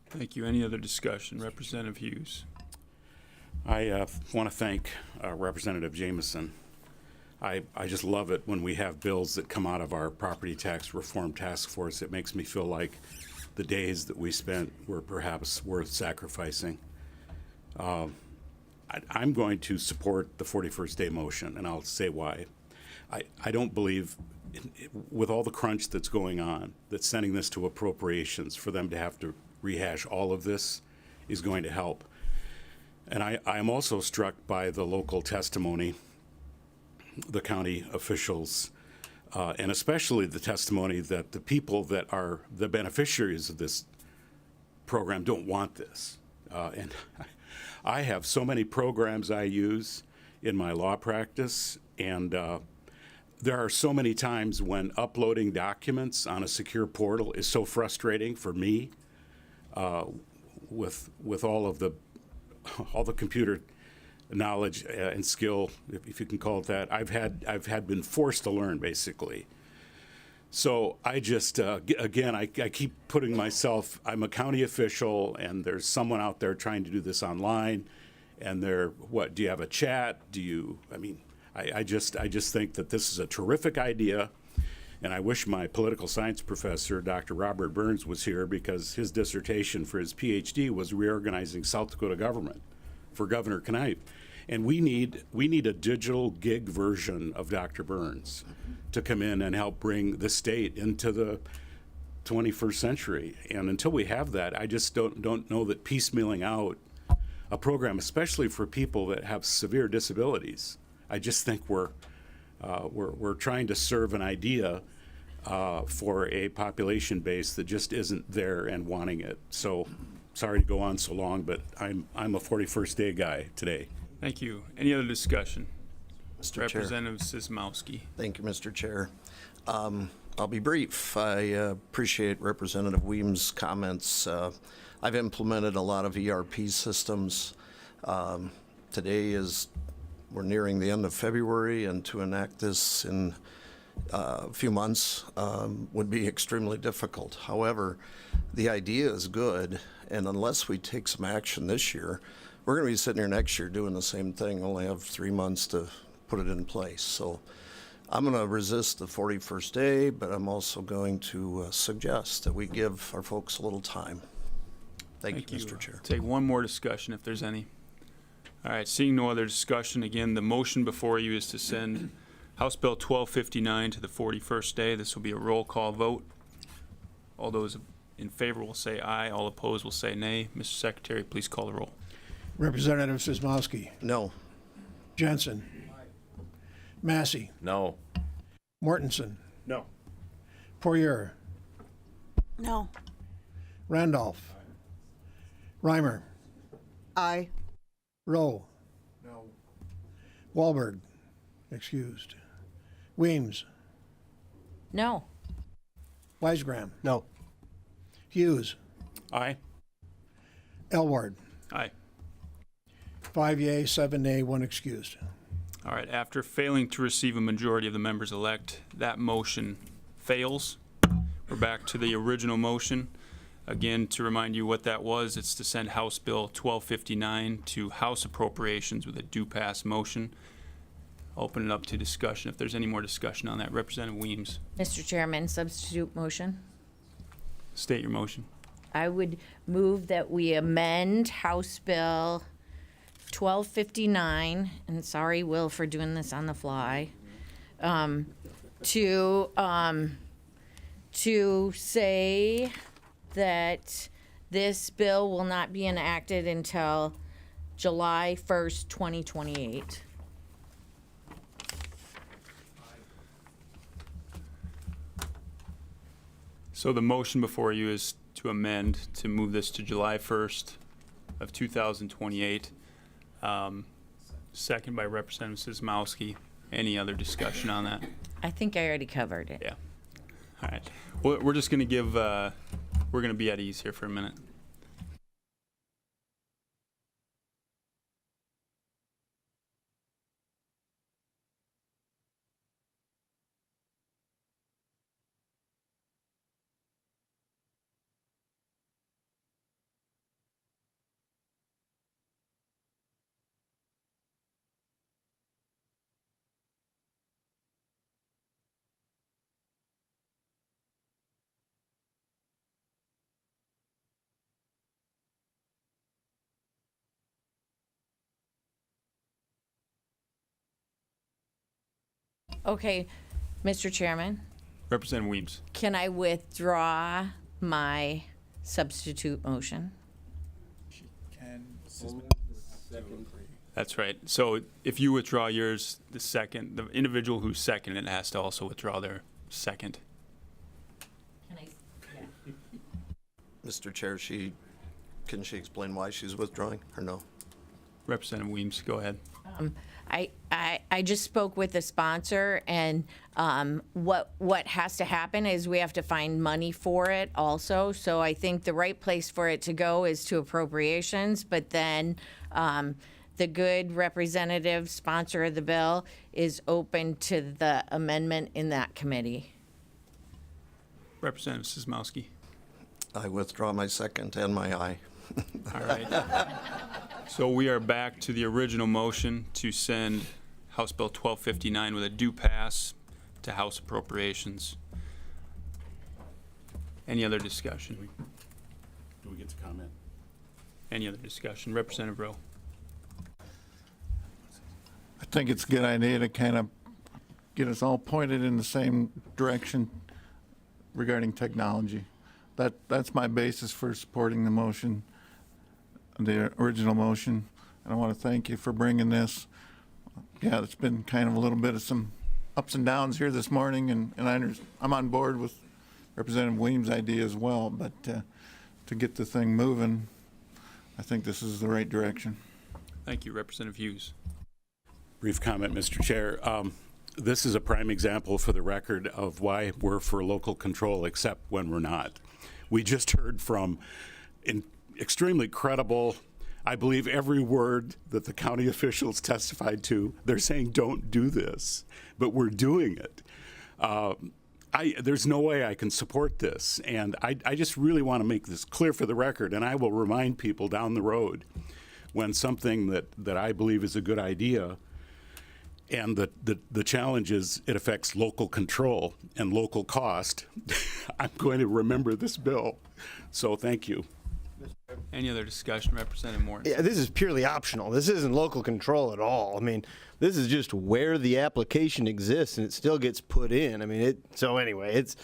Thank you. Any other discussion? Representative Hughes. I want to thank Representative Jameson. I just love it when we have bills that come out of our property tax reform task force. It makes me feel like the days that we spent were perhaps worth sacrificing. I'm going to support the 41st day motion, and I'll say why. I don't believe with all the crunch that's going on, that sending this to appropriations for them to have to rehash all of this is going to help. And I am also struck by the local testimony, the county officials, and especially the testimony that the people that are the beneficiaries of this program don't want this. And I have so many programs I use in my law practice, and there are so many times when uploading documents on a secure portal is so frustrating for me, with all the computer knowledge and skill, if you can call it that. I've been forced to learn, basically. So I just again I keep putting myself. I'm a county official, and there's someone out there trying to do this online, and they're what? Do you have a chat? Do you? I mean, I just think that this is a terrific idea. And I wish my political science professor, Dr. Robert Burns, was here, because his dissertation for his PhD was reorganizing South Dakota government for Governor Knipe. And we need a digital gig version of Dr. Burns to come in and help bring the state into the 21st century. And until we have that, I just don't know that piecemealing out a program, especially for people that have severe disabilities, I just think we're trying to serve an idea for a population base that just isn't there and wanting it. So, sorry to go on so long, but I'm a 41st day guy today. Thank you. Any other discussion? Mr. Chair. Representative Sismowski. Thank you, Mr. Chair. I'll be brief. I appreciate Representative Weems' comments. I've implemented a lot of ERP systems. Today we're nearing the end of February, and to enact this in a few months would be extremely difficult. However, the idea is good, and unless we take some action this year, we're going to be sitting here next year doing the same thing, only have 3 months to put it in place. So I'm going to resist the 41st day, but I'm also going to suggest that we give our folks a little time. Thank you, Mr. Chair. Take one more discussion if there's any. All right, seeing no other discussion, again, the motion before you is to send House Bill 1259 to the 41st day. This will be a roll call vote. All those in favor will say aye. All opposed will say nay. Mr. Secretary, please call the roll. Representative Sismowski. No. Jensen. Massey. No. Mortensen. No. Poirier. No. Randolph. Reimer. Aye. Rowe. No. Wahlberg. Excused. Weems. No. Weisgram. No. Hughes. Aye. Elward. Aye. 5 yea, 7 nay, 1 excused. All right, after failing to receive a majority of the members-elect, that motion fails. We're back to the original motion. Again, to remind you what that was, it's to send House Bill 1259 to House Appropriations with a do-pass motion. Open it up to discussion if there's any more discussion on that. Representative Weems, Mr. Chairman, substitute motion. state your motion. I would move that we amend House Bill 1259, and sorry, Will, for doing this on the fly, to say that this bill will not be enacted until July 1st, 2028. So the motion before you is to amend to move this to July 1st of 2028. Second by Representative Sismowski. Any other discussion on that? I think I already covered it. Yeah. All right. Well, we're just going to give, we're going to be at ease here for a minute. Okay, Mr. Chairman, Representative Weems. can I withdraw my substitute motion? That's right. So if you withdraw yours, the individual who seconded it has to also withdraw their second. Mr. Chair, can she explain why she's withdrawing or no? Representative Weems, go ahead. I just spoke with the sponsor, and what has to happen is we have to find money for it also. So I think the right place for it to go is to appropriations, but then the good representative sponsor of the bill is open to the amendment in that committee. Representative Sismowski. I withdraw my second and my aye. All right. So we are back to the original motion to send House Bill 1259 with a due pass to House Appropriations. Any other discussion? Do we get to comment? Any other discussion? Representative Rowe. I think it's a good idea to kind of get us all pointed in the same direction regarding technology. That's my basis for supporting the motion, the original motion. And I want to thank you for bringing this. Yeah, it's been kind of a little bit of some ups and downs here this morning, and I'm on board with Representative Weems' idea as well. But to get the thing moving, I think this is the right direction. Thank you, Representative Hughes. Brief comment, Mr. Chair. This is a prime example for the record of why we're for local control, except when we're not. We just heard from extremely credible, I believe every word that the county officials testified to. They're saying don't do this, but we're doing it. There's no way I can support this, and I just really want to make this clear for the record, and I will remind people down the road when something that I believe is a good idea, and the challenge is it affects local control and local cost, I'm going to remember this bill. So thank you. Any other discussion? Representative Morton. Yeah, this is purely optional. This isn't local control at all. I mean, this is just where the application exists and it still gets put in. I mean, so anyway, it's,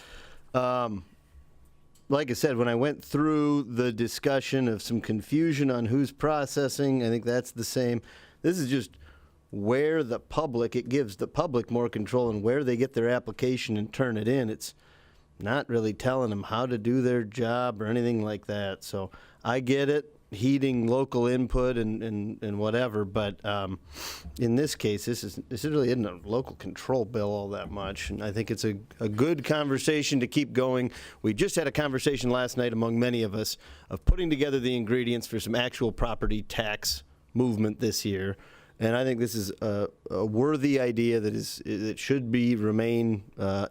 like I said, when I went through the discussion of some confusion on who's processing, I think that's the same. This is just where it gives the public more control and where they get their application and turn it in. It's not really telling them how to do their job or anything like that. So I get it, heeding local input and whatever, but in this case, this really isn't a local control bill all that much, and I think it's a good conversation to keep going. We just had a conversation last night among many of us of putting together the ingredients for some actual property tax movement this year. And I think this is a worthy idea that should remain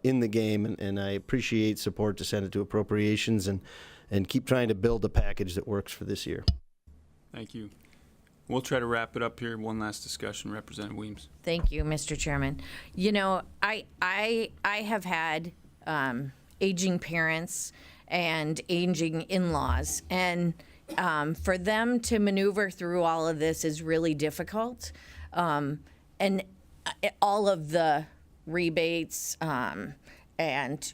in the game, and I appreciate support to send it to appropriations and keep trying to build a package that works for this year. Thank you. We'll try to wrap it up here. One last discussion, Representative Weems. Thank you, Mr. Chairman. You know, I have had aging parents and aging in-laws, and for them to maneuver through all of this is really difficult. And all of the rebates and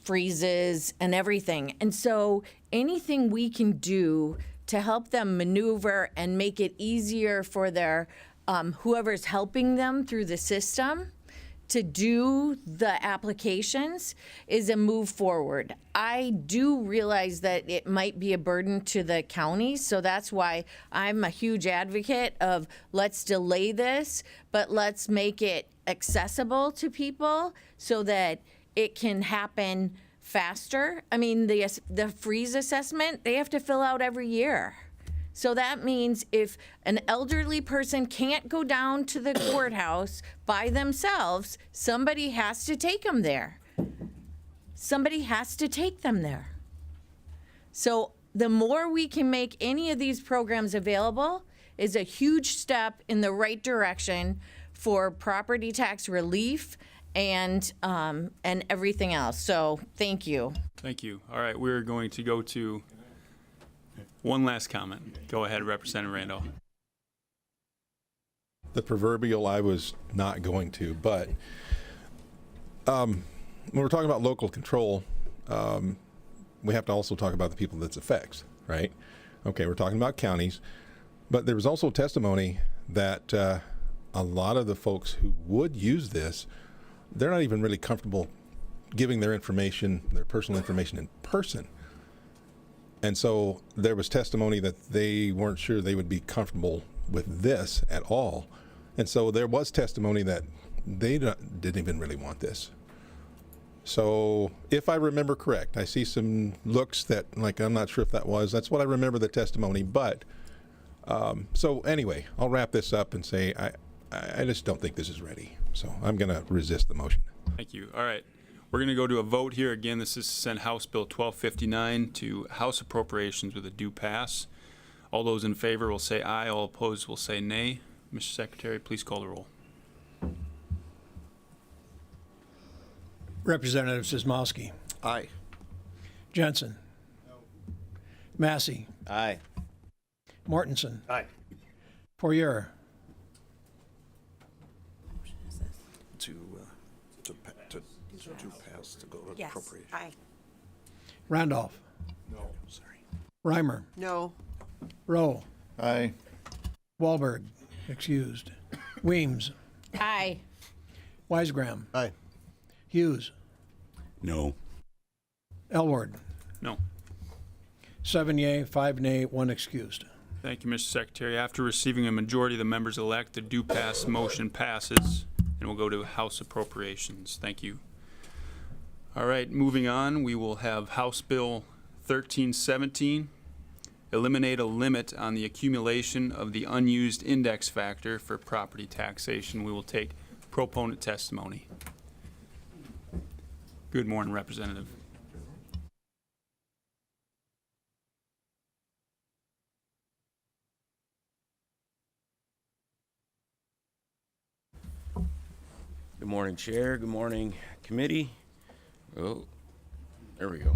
freezes and everything. And so anything we can do to help them maneuver and make it easier for their whoever's helping them through the system to do the applications is a move forward. I do realize that it might be a burden to the counties, so that's why I'm a huge advocate of let's delay this, but let's make it accessible to people so that it can happen faster. I mean, the freeze assessment, they have to fill out every year. So that means if an elderly person can't go down to the courthouse by themselves, somebody has to take them there. Somebody has to take them there. So the more we can make any of these programs available is a huge step in the right direction for property tax relief and everything else. So thank you. Thank you. All right, we're going to go to one last comment. Go ahead, Representative Randolph. The proverbial I was not going to, but when we're talking about local control, we have to also talk about the people that's affects, right? Okay, we're talking about counties, but there was also testimony that a lot of the folks who would use this, they're not even really comfortable giving their information, their personal information in person. And so there was testimony that they weren't sure they would be comfortable with this at all. And so there was testimony that they didn't even really want this. So if I remember correct, I see some looks that, like, I'm not sure if that's what I remember the testimony. But so anyway, I'll wrap this up and say I just don't think this is ready. So I'm going to resist the motion. Thank you. All right. We're going to go to a vote here. Again, this is to send House Bill 1259 to House Appropriations with a due pass. All those in favor will say aye. All opposed will say nay. Mr. Secretary, please call the roll. Representative Sismowski. Aye. Jensen. No. Massey. Aye. Mortensen. Aye. Poirier. To pass to go to Yes. appropriation. Aye. Randolph. No. Sorry. Reimer. No. Rowe. Aye. Wahlberg. Excused. Weems. Aye. Weisgram. Aye. Hughes. No. Elward. No. 7 yea, 5 nay, 1 excused. Thank you, Mr. Secretary. After receiving a majority of the members elect, the due pass motion passes, and we'll go to House Appropriations. Thank you. All right, moving on, we will have House Bill 1317, eliminate a limit on the accumulation of the unused index factor for property taxation. We will take proponent testimony. Good morning, Representative. Good morning, Chair. Good morning, Committee. Oh, there we go.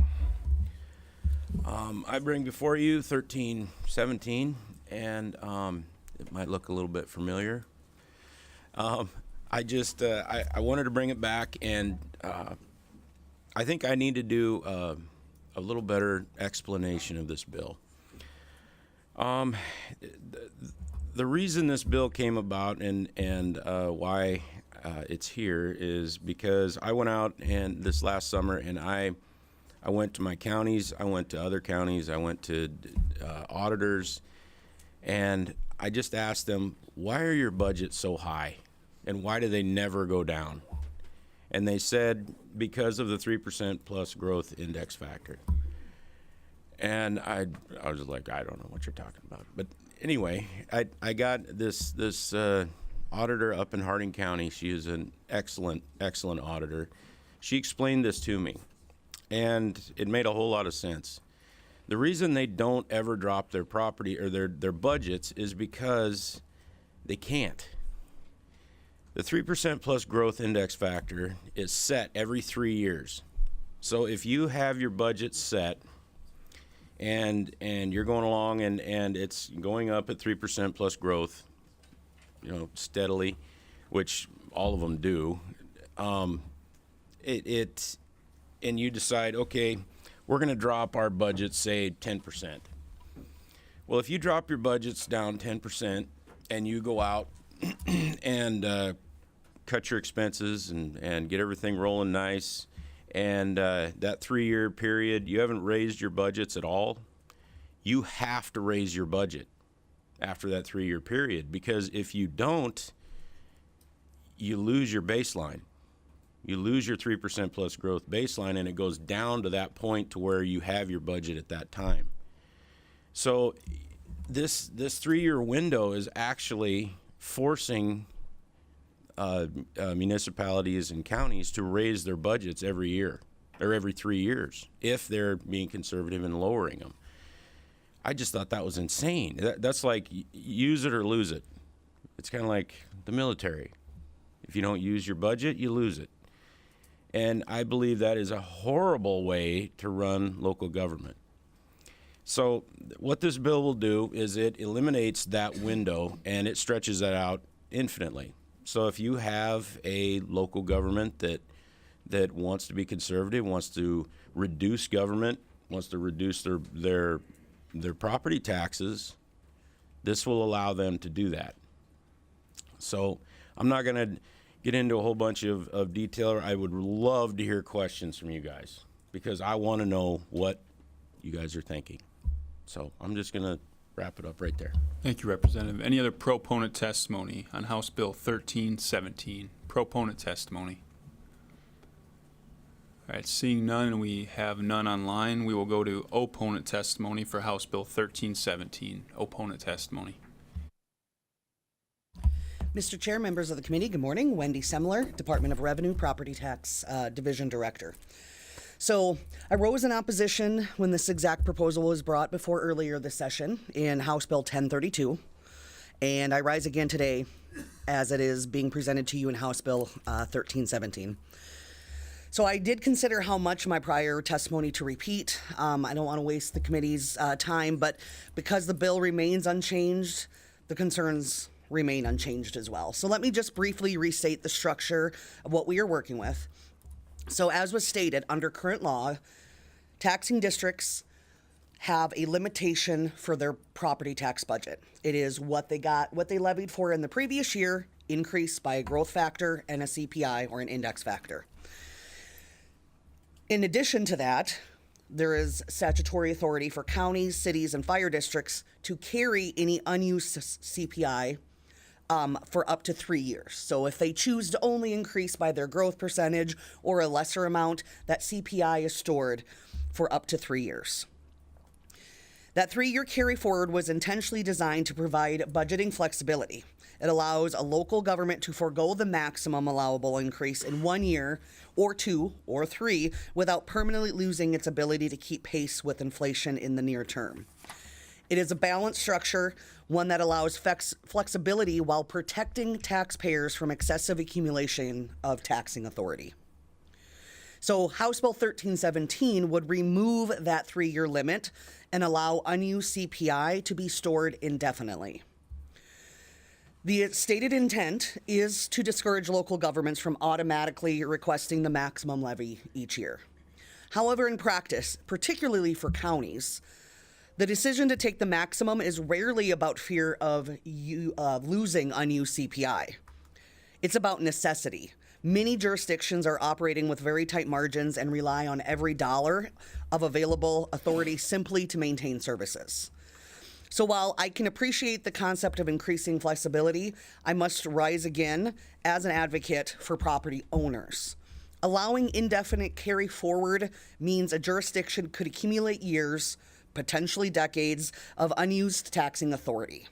I bring before you 1317, and it might look a little bit familiar. I wanted to bring it back, and I think I need to do a little better explanation of this bill. The reason this bill came about and why it's here is because I went out and this last summer and I went to my counties, I went to other counties, I went to auditors, and I just asked them, why are your budgets so high and why do they never go down? And they said, because of the 3% plus growth index factor. And I was like, I don't know what you're talking about. But anyway, I got this auditor up in Harding County. She is an excellent auditor. She explained this to me, and it made a whole lot of sense. The reason they don't ever drop their property or their budgets is because they can't. The 3% plus growth index factor is set every 3 years. So if you have your budget set and you're going along and it's going up at 3% plus growth, steadily, which all of them do, and you decide, okay, we're going to drop our budget, say 10%. Well, if you drop your budgets down 10% and you go out and cut your expenses and get everything rolling nice, and that 3-year period, you haven't raised your budgets at all, you have to raise your budget after that 3-year period, because if you don't, you lose your baseline. You lose your 3% plus growth baseline, and it goes down to that point to where you have your budget at that time. So this 3-year window is actually forcing municipalities and counties to raise their budgets every year or every 3 years if they're being conservative and lowering them. I just thought that was insane. That's like use it or lose it. It's kind of like the military. If you don't use your budget, you lose it. And I believe that is a horrible way to run local government. So what this bill will do is it eliminates that window and it stretches that out infinitely. So if you have a local government that that wants to be conservative, wants to reduce government, wants to reduce their property taxes, this will allow them to do that. So I'm not going to get into a whole bunch of detail. I would love to hear questions from you guys because I want to know what you guys are thinking. So I'm just going to wrap it up right there. Thank you, Representative. Any other proponent testimony on House Bill 1317? Proponent testimony. All right, seeing none, and we have none online, we will go to opponent testimony for House Bill 1317. Opponent testimony. Mr. Chair, members of the committee, good morning. Wendy Semler, Department of Revenue Property Tax Division Director. So I rose in opposition when this exact proposal was brought before earlier this session in House Bill 1032, and I rise again today as it is being presented to you in House Bill 1317. So I did consider how much my prior testimony to repeat. I don't want to waste the committee's time, but because the bill remains unchanged, the concerns remain unchanged as well. So let me just briefly restate the structure of what we are working with. So as was stated, under current law, taxing districts have a limitation for their property tax budget. It is what they levied for in the previous year, increased by a growth factor and a CPI or an index factor. In addition to that, there is statutory authority for counties, cities, and fire districts to carry any unused CPI for up to 3 years. So if they choose to only increase by their growth percentage or a lesser amount, that CPI is stored for up to 3 years. That 3-year carry forward was intentionally designed to provide budgeting flexibility. It allows a local government to forego the maximum allowable increase in 1 year or 2 or 3 without permanently losing its ability to keep pace with inflation in the near term. It is a balanced structure, one that allows flexibility while protecting taxpayers from excessive accumulation of taxing authority. So House Bill 1317 would remove that 3-year limit and allow unused CPI to be stored indefinitely. The stated intent is to discourage local governments from automatically requesting the maximum levy each year. However, in practice, particularly for counties, the decision to take the maximum is rarely about fear of losing unused CPI. It's about necessity. Many jurisdictions are operating with very tight margins and rely on every dollar of available authority simply to maintain services. So while I can appreciate the concept of increasing flexibility, I must rise again as an advocate for property owners. Allowing indefinite carry forward means a jurisdiction could accumulate years, potentially decades, of unused taxing authority.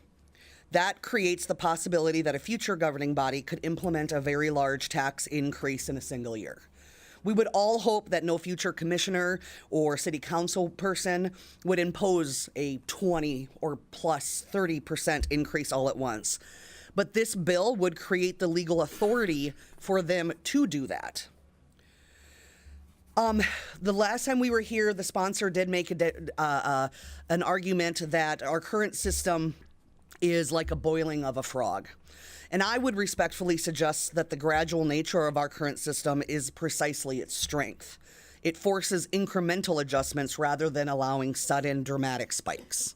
That creates the possibility that a future governing body could implement a very large tax increase in a single year. We would all hope that no future commissioner or city council person would impose a 20 or plus 30% increase all at once. But this bill would create the legal authority for them to do that. The last time we were here, the sponsor did make an argument that our current system is like a boiling of a frog. And I would respectfully suggest that the gradual nature of our current system is precisely its strength. It forces incremental adjustments rather than allowing sudden dramatic spikes.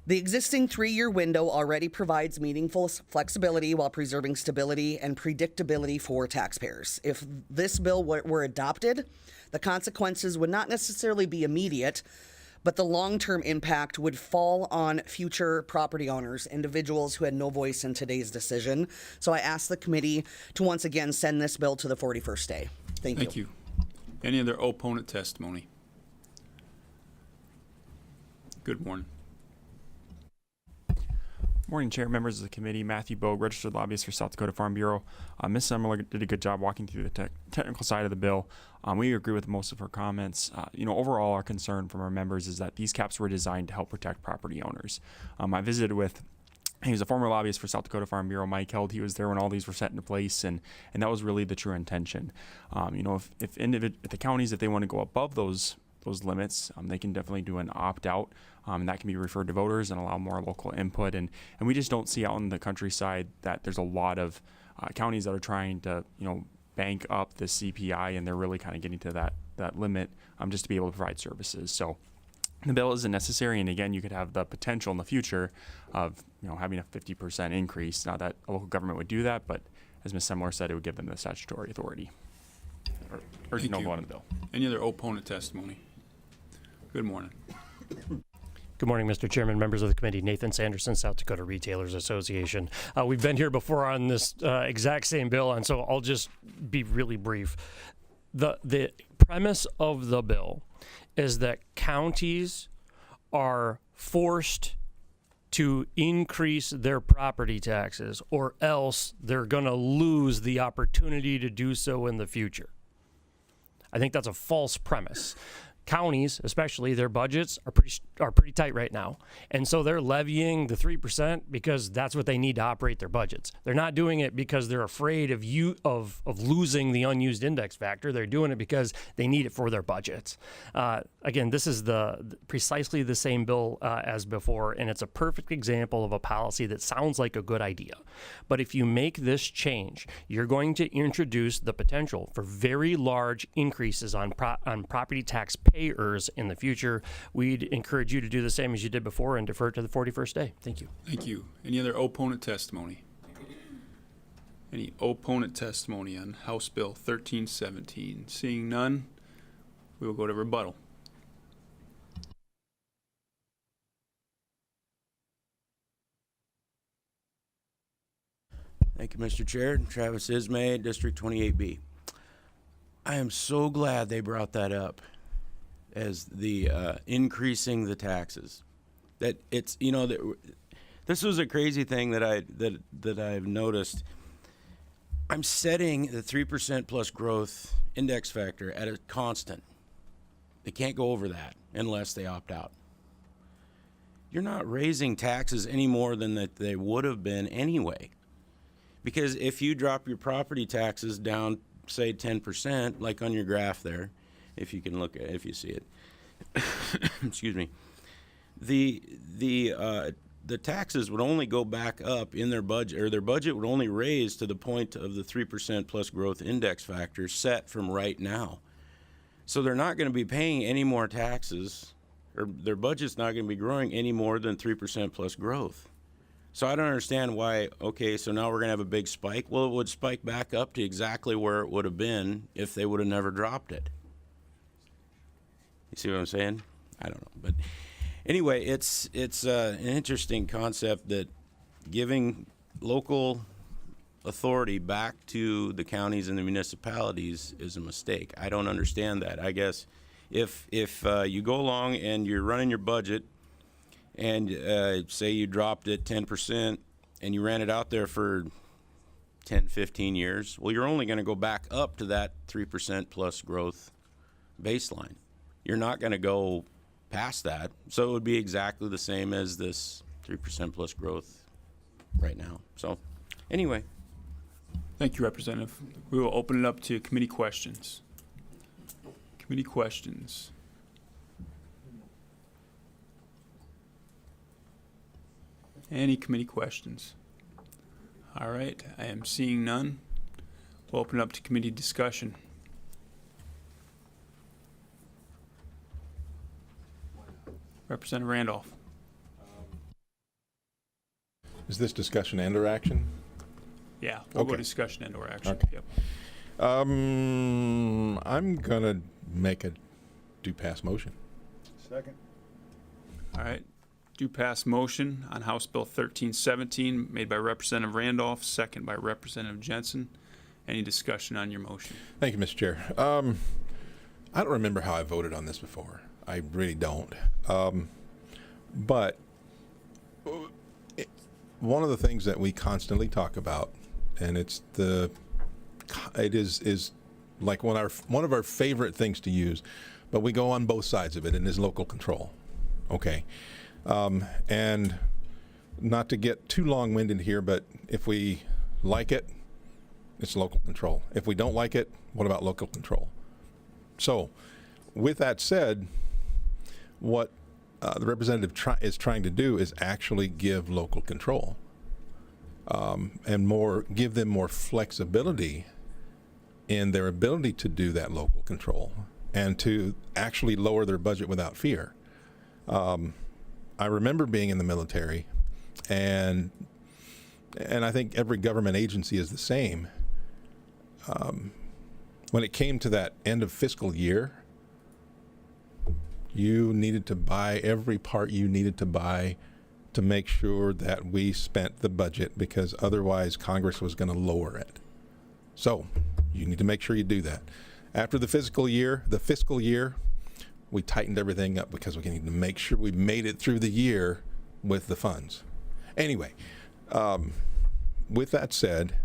The existing 3-year window already provides meaningful flexibility while preserving stability and predictability for taxpayers. If this bill were adopted, the consequences would not necessarily be immediate, but the long-term impact would fall on future property owners, individuals who had no voice in today's decision. So I ask the committee to once again send this bill to the 41st day. Thank you. Any other opponent testimony? Good morning. Morning, Chair, members of the committee. Matthew Bogue, registered lobbyist for South Dakota Farm Bureau. Ms. Semler did a good job walking through the technical side of the bill. We agree with most of her comments. Overall, our concern from our members is that these caps were designed to help protect property owners. I visited with, he was a former lobbyist for South Dakota Farm Bureau, Mike Held. He was there when all these were set into place, and that was really the true intention. If the counties, if they want to go above those limits, they can definitely do an opt-out, and that can be referred to voters and allow more local input. And we just don't see out in the countryside that there's a lot of counties that are trying to, bank up the CPI, and they're really kind of getting to that limit just to be able to provide services. So the bill isn't necessary, and again, you could have the potential in the future of having a 50% increase. Not that a local government would do that, but as Ms. Semler said, it would give them the statutory authority. Urging no vote on the bill. Any other opponent testimony? Good morning. Good morning, Mr. Chairman, members of the committee. Nathan Sanderson, South Dakota Retailers Association. We've been here before on this exact same bill, and so I'll just be really brief. The premise of the bill is that counties are forced to increase their property taxes, or else they're going to lose the opportunity to do so in the future. I think that's a false premise. Counties, especially, their budgets are pretty tight right now, and so they're levying the 3% because that's what they need to operate their budgets. They're not doing it because they're afraid of losing the unused index factor. They're doing it because they need it for their budgets. Again, this is precisely the same bill as before, and it's a perfect example of a policy that sounds like a good idea. But if you make this change, you're going to introduce the potential for very large increases on property tax payers in the future. We'd encourage you to do the same as you did before and defer to the 41st day. Thank you. Thank you. Any other opponent testimony? Any opponent testimony on House Bill 1317? Seeing none, we will go to rebuttal. Thank you, Mr. Chair. Travis Ismay, District 28B. I am so glad they brought that up as the increasing the taxes. That it's, this was a crazy thing that I've noticed. I'm setting the 3% plus growth index factor at a constant. They can't go over that unless they opt out. You're not raising taxes any more than that they would have been anyway. Because if you drop your property taxes down, say 10%, like on your graph there, if you can look at it, if you see it, excuse me, the taxes would only go back up in their budget, or their budget would only raise to the point of the 3% plus growth index factor set from right now. So they're not going to be paying any more taxes, or their budget's not going to be growing any more than 3% plus growth. So I don't understand why, okay, so now we're going to have a big spike. Well, it would spike back up to exactly where it would have been if they would have never dropped it. You see what I'm saying? I don't know. But anyway, it's an interesting concept that giving local authority back to the counties and the municipalities is a mistake. I don't understand that. I guess if you go along and you're running your budget and say you dropped it 10% and you ran it out there for 10, 15 years, well, you're only going to go back up to that 3% plus growth baseline. You're not going to go past that. So it would be exactly the same as this 3% plus growth right now. So anyway. Thank you, Representative. We will open it up to committee questions. Committee questions. Any committee questions? All right, I am seeing none. We'll open it up to committee discussion. Representative Randolph. Is this discussion and or action? Yeah, we'll go Okay. discussion and or action. Okay. Yep. I'm gonna make a do pass motion. Second. All right. Do pass motion on House Bill 1317 made by Representative Randolph, second by Representative Jensen. Any discussion on your motion? Thank you, Mr. Chair. I don't remember how I voted on this before. I really don't. But one of the things that we constantly talk about, and it is like one of our favorite things to use, but we go on both sides of it, and is local control. Okay. And not to get too long-winded here, but if we like it, it's local control. If we don't like it, what about local control? So, with that said, what the representative is trying to do is actually give local control and give them more flexibility in their ability to do that local control and to actually lower their budget without fear. I remember being in the military, and I think every government agency is the same. When it came to that end of fiscal year, you needed to buy every part you needed to buy to make sure that we spent the budget, because otherwise Congress was going to lower it. So you need to make sure you do that. After the fiscal year, we tightened everything up because we need to make sure we made it through the year with the funds. Anyway, with that said,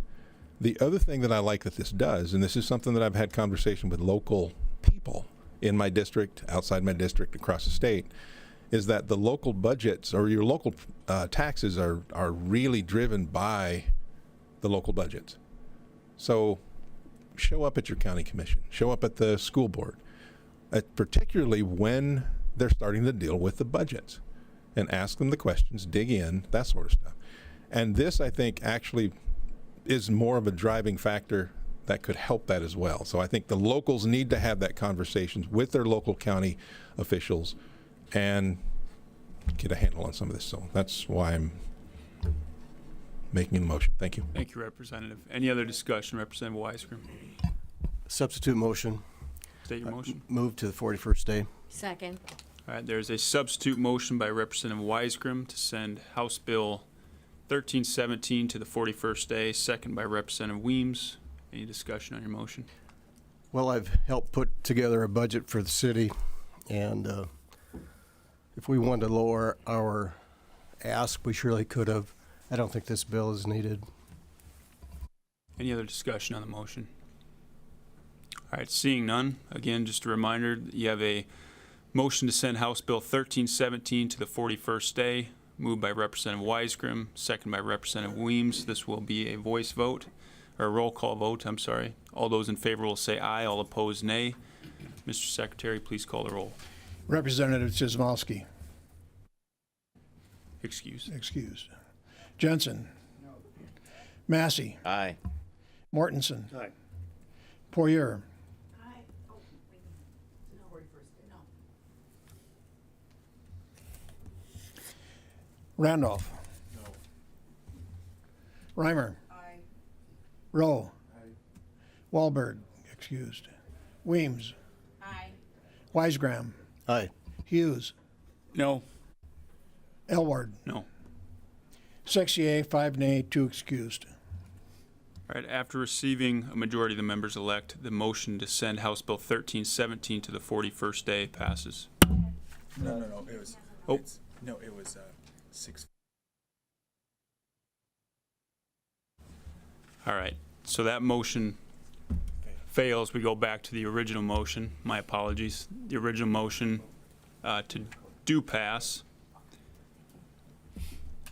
the other thing that I like that this does, and this is something that I've had conversation with local people in my district, outside my district, across the state, is that the local budgets or your local taxes are really driven by the local budgets. So show up at your county commission, show up at the school board, particularly when they're starting to deal with the budgets, and ask them the questions, dig in, that sort of stuff. And this, I think, actually is more of a driving factor that could help that as well. So I think the locals need to have that conversations with their local county officials and get a handle on some of this. So that's why I'm making a motion. Thank you. Thank you, Representative. Any other discussion? Representative Weisgrim. Substitute motion. State your motion. Move to the 41st day. Second. All right, there's a substitute motion by Representative Weisgrim to send House Bill 1317 to the 41st day, second by Representative Weems. Any discussion on your motion? Well, I've helped put together a budget for the city, and if we wanted to lower our ask, we surely could have. I don't think this bill is needed. Any other discussion on the motion? All right, seeing none, again, just a reminder, you have a motion to send House Bill 1317 to the 41st day, moved by Representative Weisgrim, second by Representative Weems. This will be a voice vote, or a roll call vote, I'm sorry. All those in favor will say aye, all opposed nay. Mr. Secretary, please call the roll. Representative Chizmowski. Excused. Excused. Jensen. No. Massey. Aye. Mortensen. Aye. Poirier. Randolph. No. Reimer. Aye. Rowe. Aye. Wahlberg. Excused. Weems. Aye. Weisgram. Aye. Hughes. No. Elward. No. 6 yea, 5 nay, 2 excused. All right, after receiving a majority of the members elect, the motion to send House Bill 1317 to the 41st day passes. No. It was. Oh. It was 6. All right, so that motion fails. We go back to the original motion. My apologies. The original motion to do pass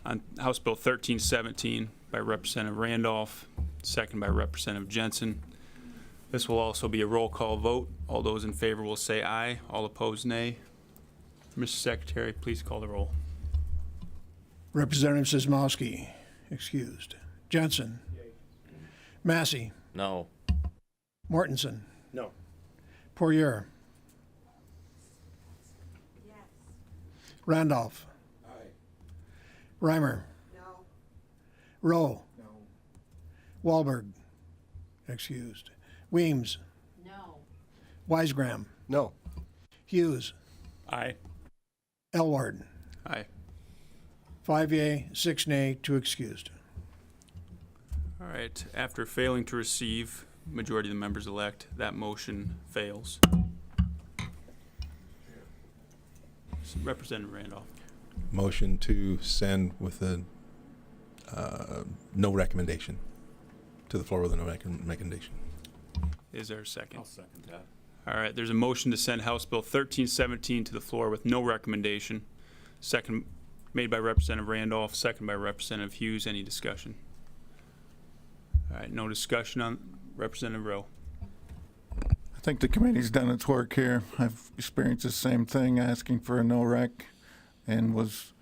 on House Bill 1317 by Representative Randolph, second by Representative Jensen. This will also be a roll call vote. All those in favor will say aye. All opposed, nay. Mr. Secretary, please call the roll. Representative Chizmowski. Excused. Jensen. Massey. No. Mortensen. No. Poirier. Yes. Randolph. Aye. Reimer. No. Rowe. No. Wahlberg. Excused. Weems. No. Weisgram. No. Hughes. Aye. Elward. Aye. 5 yea, 6 nay, 2 excused. All right, after failing to receive majority of the members elect, that motion fails. Representative Randolph. Motion to send with a no recommendation to the floor with a no recommendation. Is there a second? I'll second that. All right, there's a motion to send House Bill 1317 to the floor with no recommendation. Second made by Representative Randolph, second by Representative Hughes. Any discussion? All right, no discussion on Representative Rowe. I think the committee's done its work here. I've experienced the same thing, asking for a no rec, and was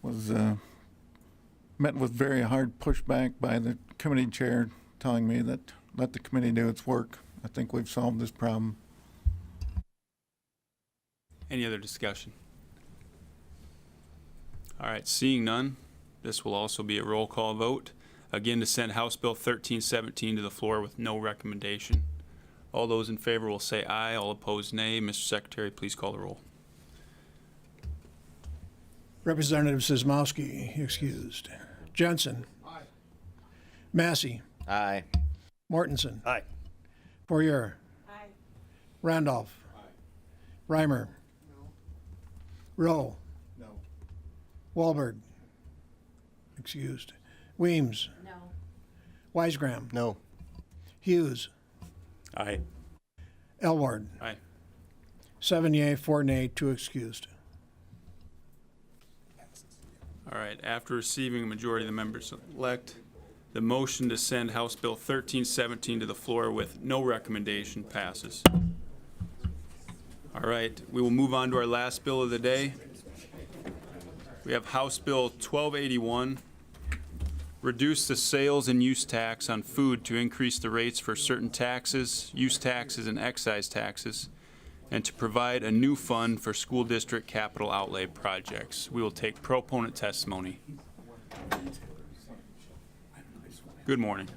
met with very hard pushback by the committee chair, telling me that let the committee do its work. I think we've solved this problem. Any other discussion? All right, seeing none, this will also be a roll call vote. Again, to send House Bill 1317 to the floor with no recommendation. All those in favor will say aye. All opposed, nay. Mr. Secretary, please call the roll. Representative Sismowski, excused. Jensen. Aye. Massey. Aye. Mortensen. Aye. Poirier. Aye. Randolph. Aye. Reimer. No. Rowe. No. Wahlberg. Excused. Weems. No. Weisgram. No. Hughes. Aye. Elward. Aye. 7 yea, 4 nay, 2 excused. All right, after receiving a majority of the members elect, the motion to send House Bill 1317 to the floor with no recommendation passes. All right, we will move on to our last bill of the day. We have House Bill 1281, reduce the sales and use tax on food to increase the rates for certain taxes, use taxes, and excise taxes, and to provide a new fund for school district capital outlay projects. We will take proponent testimony. Good morning.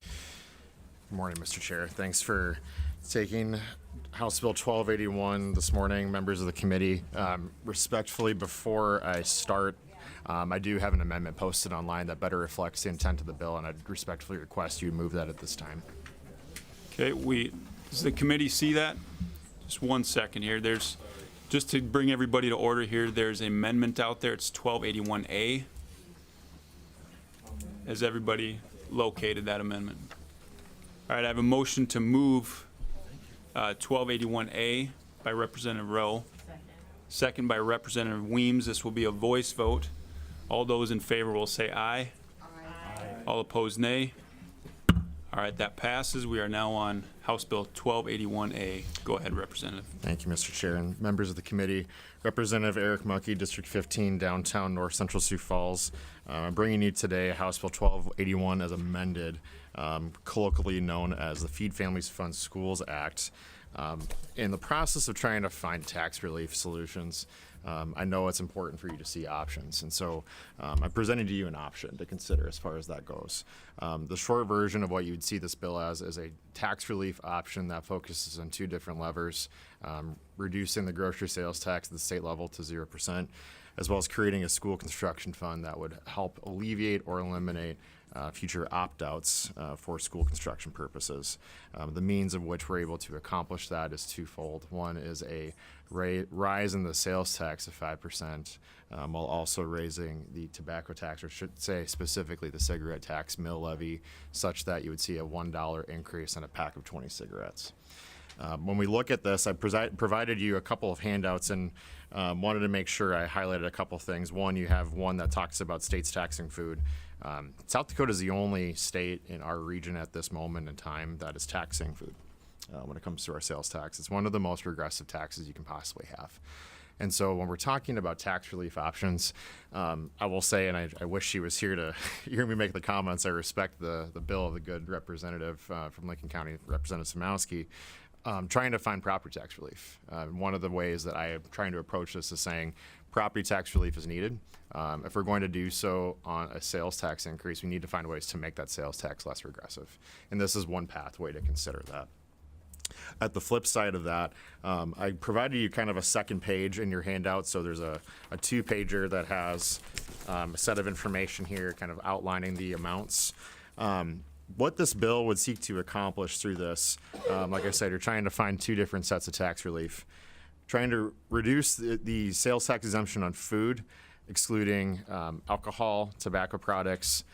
Good morning, Mr. Chair. Thanks for taking House Bill 1281 this morning, members of the committee. Respectfully, before I start, I do have an amendment posted online that better reflects the intent of the bill, and I'd respectfully request you move that at this time. Okay, does the committee see that? Just 1 second here. Just to bring everybody to order here, there's an amendment out there. It's 1281A. Has everybody located that amendment? All right, I have a motion to move 1281A by Representative Rowe. Second by Representative Weems. This will be a voice vote. All those in favor will say aye. Aye. All opposed, nay. All right, that passes. We are now on House Bill 1281A. Go ahead, Representative. Thank you, Mr. Chair, and members of the committee. Representative Eric Muckey, District 15, downtown North Central Sioux Falls. I'm bringing you today House Bill 1281 as amended, colloquially known as the Feed Families Fund Schools Act. In the process of trying to find tax relief solutions, I know it's important for you to see options, and so I'm presenting to you an option to consider as far as that goes. The short version of what you'd see this bill as is a tax relief option that focuses on 2 different levers, reducing the grocery sales tax at the state level to 0%, as well as creating a school construction fund that would help alleviate or eliminate future opt-outs for school construction purposes. The means of which we're able to accomplish that is twofold. One is a rise in the sales tax of 5%, while also raising the tobacco tax, or should say specifically the cigarette tax mill levy, such that you would see a $1 increase on a pack of 20 cigarettes. When we look at this, I provided you a couple of handouts and wanted to make sure I highlighted a couple things. One, you have one that talks about states taxing food. South Dakota is the only state in our region at this moment in time that is taxing food when it comes to our sales tax. It's one of the most regressive taxes you can possibly have. And so when we're talking about tax relief options, I will say, and I wish she was here to hear me make the comments, I respect the bill of the good representative from Lincoln County, Representative Samowski, trying to find property tax relief. One of the ways that I am trying to approach this is saying property tax relief is needed. If we're going to do so on a sales tax increase, we need to find ways to make that sales tax less regressive. And this is one pathway to consider that. At the flip side of that, I provided you kind of a second page in your handout. So there's a 2-pager that has a set of information here kind of outlining the amounts. What this bill would seek to accomplish through this, like I said, you're trying to find 2 different sets of tax relief. Trying to reduce the sales tax exemption on food, excluding alcohol, tobacco products,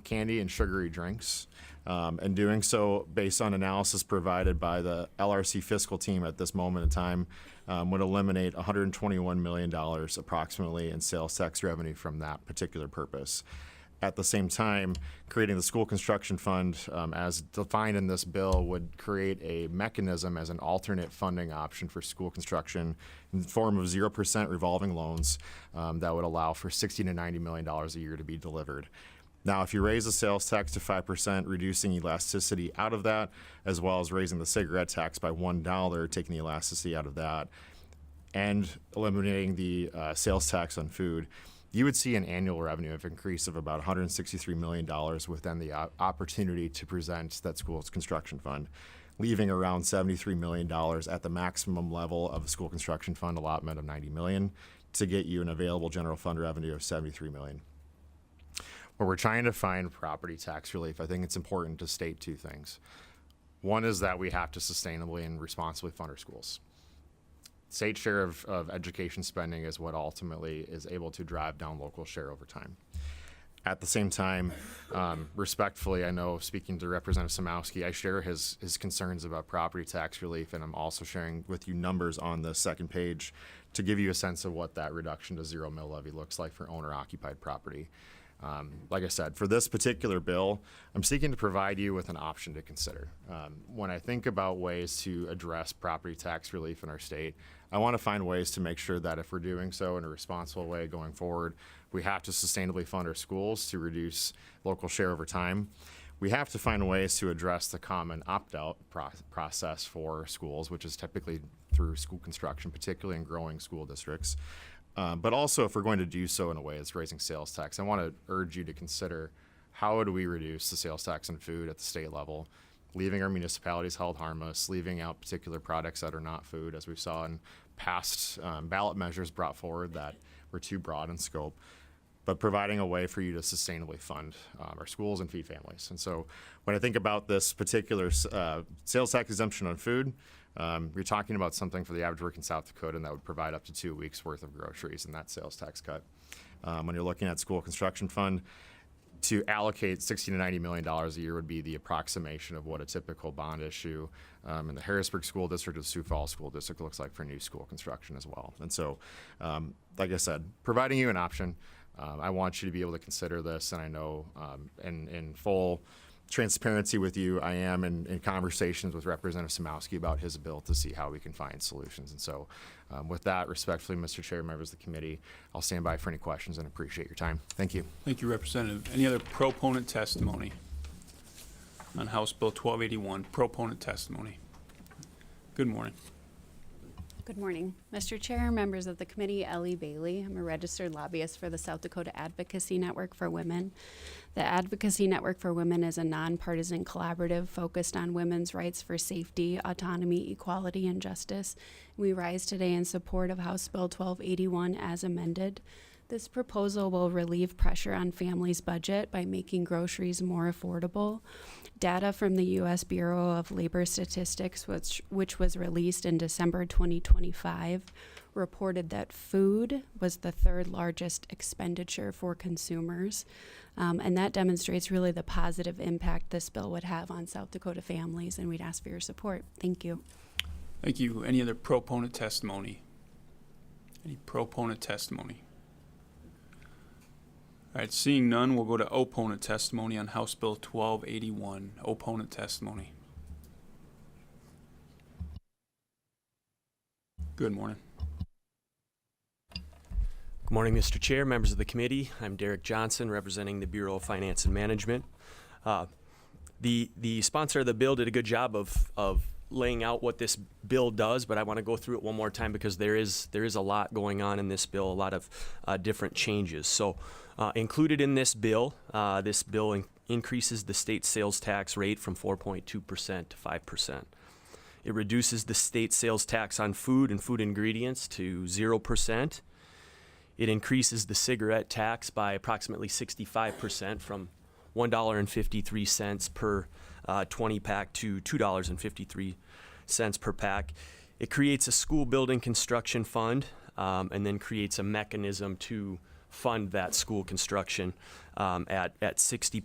candy, and sugary drinks. And doing so based on analysis provided by the LRC fiscal team at this moment in time would eliminate $121 million approximately in sales tax revenue from that particular purpose. At the same time, creating the school construction fund as defined in this bill would create a mechanism as an alternate funding option for school construction in the form of 0% revolving loans that would allow for $60 to $90 million a year to be delivered. Now, if you raise the sales tax to 5%, reducing elasticity out of that, as well as raising the cigarette tax by $1, taking the elasticity out of that, and eliminating the sales tax on food, you would see an annual revenue increase of about $163 million within the opportunity to present that school's construction fund, leaving around $73 million at the maximum level of the school construction fund allotment of $90 million to get you an available general fund revenue of $73 million. When we're trying to find property tax relief, I think it's important to state two things. One is that we have to sustainably and responsibly fund our schools. State share of education spending is what ultimately is able to drive down local share over time. At the same time, respectfully, I know speaking to Representative Samowski, I share his concerns about property tax relief, and I'm also sharing with you numbers on the second page to give you a sense of what that reduction to zero mill levy looks like for owner-occupied property. Like I said, for this particular bill, I'm seeking to provide you with an option to consider. When I think about ways to address property tax relief in our state, I want to find ways to make sure that if we're doing so in a responsible way going forward, we have to sustainably fund our schools to reduce local share over time. We have to find ways to address the common opt-out process for schools, which is typically through school construction, particularly in growing school districts. But also, if we're going to do so in a way that's raising sales tax, I want to urge you to consider how do we reduce the sales tax on food at the state level, leaving our municipalities held harmless, leaving out particular products that are not food, as we saw in past ballot measures brought forward that were too broad in scope, but providing a way for you to sustainably fund our schools and feed families. And so when I think about this particular sales tax exemption on food, you're talking about something for the average worker in South Dakota, and that would provide up to 2 weeks worth of groceries in that sales tax cut. When you're looking at school construction fund, to allocate $60 to $90 million a year would be the approximation of what a typical bond issue in the Harrisburg School District or the Sioux Falls School District looks like for new school construction as well. And so, like I said, providing you an option, I want you to be able to consider this, and I know in full transparency with you, I am in conversations with Representative Samowski about his bill to see how we can find solutions. And so with that, respectfully, Mr. Chair, members of the committee, I'll stand by for any questions and appreciate your time. Thank you. Thank you, Representative. Any other proponent testimony on House Bill 1281? Proponent testimony. Good morning. Good morning, Mr. Chair, members of the committee. Ellie Bailey. I'm a registered lobbyist for the South Dakota Advocacy Network for Women. The Advocacy Network for Women is a nonpartisan collaborative focused on women's rights for safety, autonomy, equality, and justice. We rise today in support of House Bill 1281 as amended. This proposal will relieve pressure on families' budget by making groceries more affordable. Data from the U.S. Bureau of Labor Statistics, which was released in December 2025, reported that food was the third largest expenditure for consumers. And that demonstrates really the positive impact this bill would have on South Dakota families, and we'd ask for your support. Thank you. Thank you. Any other proponent testimony? Any proponent testimony? All right, seeing none, we'll go to opponent testimony on House Bill 1281. Opponent testimony. Good morning. Good morning, Mr. Chair, members of the committee. I'm Derek Johnson, representing the Bureau of Finance and Management. The sponsor of the bill did a good job of laying out what this bill does, but I want to go through it one more time because there is a lot going on in this bill, a lot of different changes. So included in this bill increases the state sales tax rate from 4.2% to 5%. It reduces the state sales tax on food and food ingredients to 0%. It increases the cigarette tax by approximately 65% from $1.53 per 20 pack to $2.53 per pack. It creates a school building construction fund and then creates a mechanism to fund that school construction at $60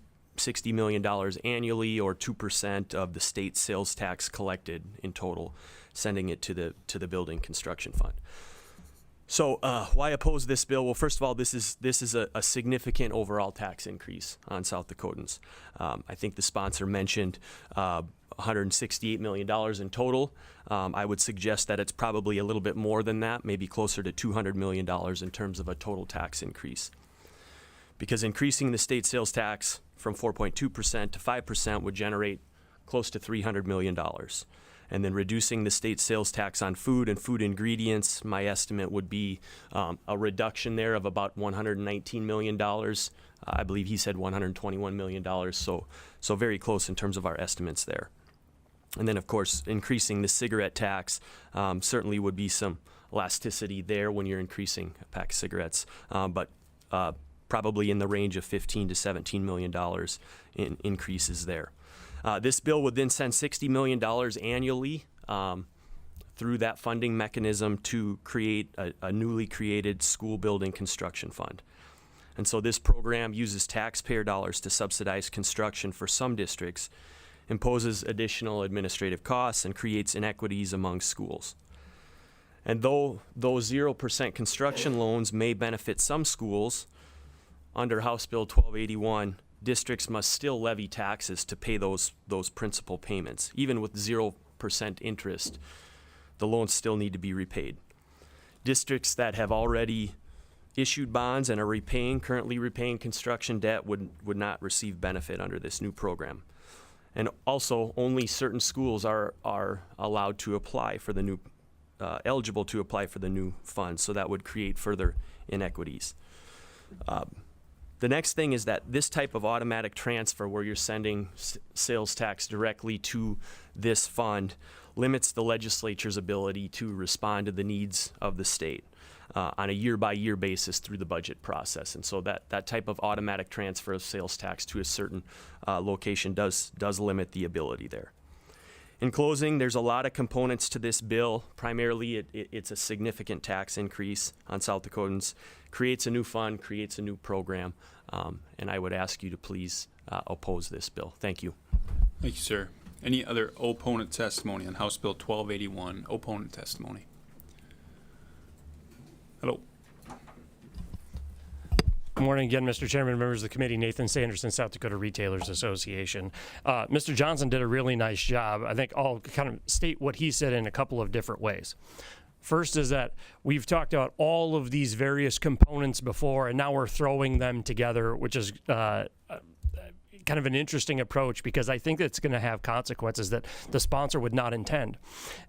million annually, or 2% of the state sales tax collected in total, sending it to the building construction fund. So why oppose this bill? Well, first of all, this is a significant overall tax increase on South Dakotans. I think the sponsor mentioned $168 million in total. I would suggest that it's probably a little bit more than that, maybe closer to $200 million in terms of a total tax increase. because increasing the state sales tax from 4.2% to 5% would generate close to $300 million. And then reducing the state sales tax on food and food ingredients, my estimate would be a reduction there of about $119 million. I believe he said $121 million, so very close in terms of our estimates there. And then, of course, increasing the cigarette tax certainly would be some elasticity there when you're increasing a pack of cigarettes, but probably in the range of $15 to $17 million in increases there. This bill would then send $60 million annually through that funding mechanism to create a newly created school building construction fund. And so this program uses taxpayer dollars to subsidize construction for some districts, imposes additional administrative costs, and creates inequities among schools. And though those 0% construction loans may benefit some schools, under House Bill 1281, districts must still levy taxes to pay those principal payments. Even with 0% interest, the loans still need to be repaid. Districts that have already issued bonds and are currently repaying construction debt would not receive benefit under this new program. And also, only certain schools are allowed to apply for the new, eligible to apply for the new fund, so that would create further inequities. The next thing is that this type of automatic transfer where you're sending sales tax directly to this fund limits the legislature's ability to respond to the needs of the state on a year-by-year basis through the budget process. And so that type of automatic transfer of sales tax to a certain location does limit the ability there. In closing, there's a lot of components to this bill. Primarily, it's a significant tax increase on South Dakotans, creates a new fund, creates a new program, and I would ask you to please oppose this bill. Thank you. Thank you, sir. Any other opponent testimony on House Bill 1281? Opponent testimony. Hello. Good morning again, Mr. Chairman, members of the committee. Nathan Sanderson, South Dakota Retailers Association. Mr. Johnson did a really nice job. I think I'll kind of state what he said in a couple of different ways. First is that we've talked about all of these various components before, and now we're throwing them together, which is kind of an interesting approach because I think it's going to have consequences that the sponsor would not intend.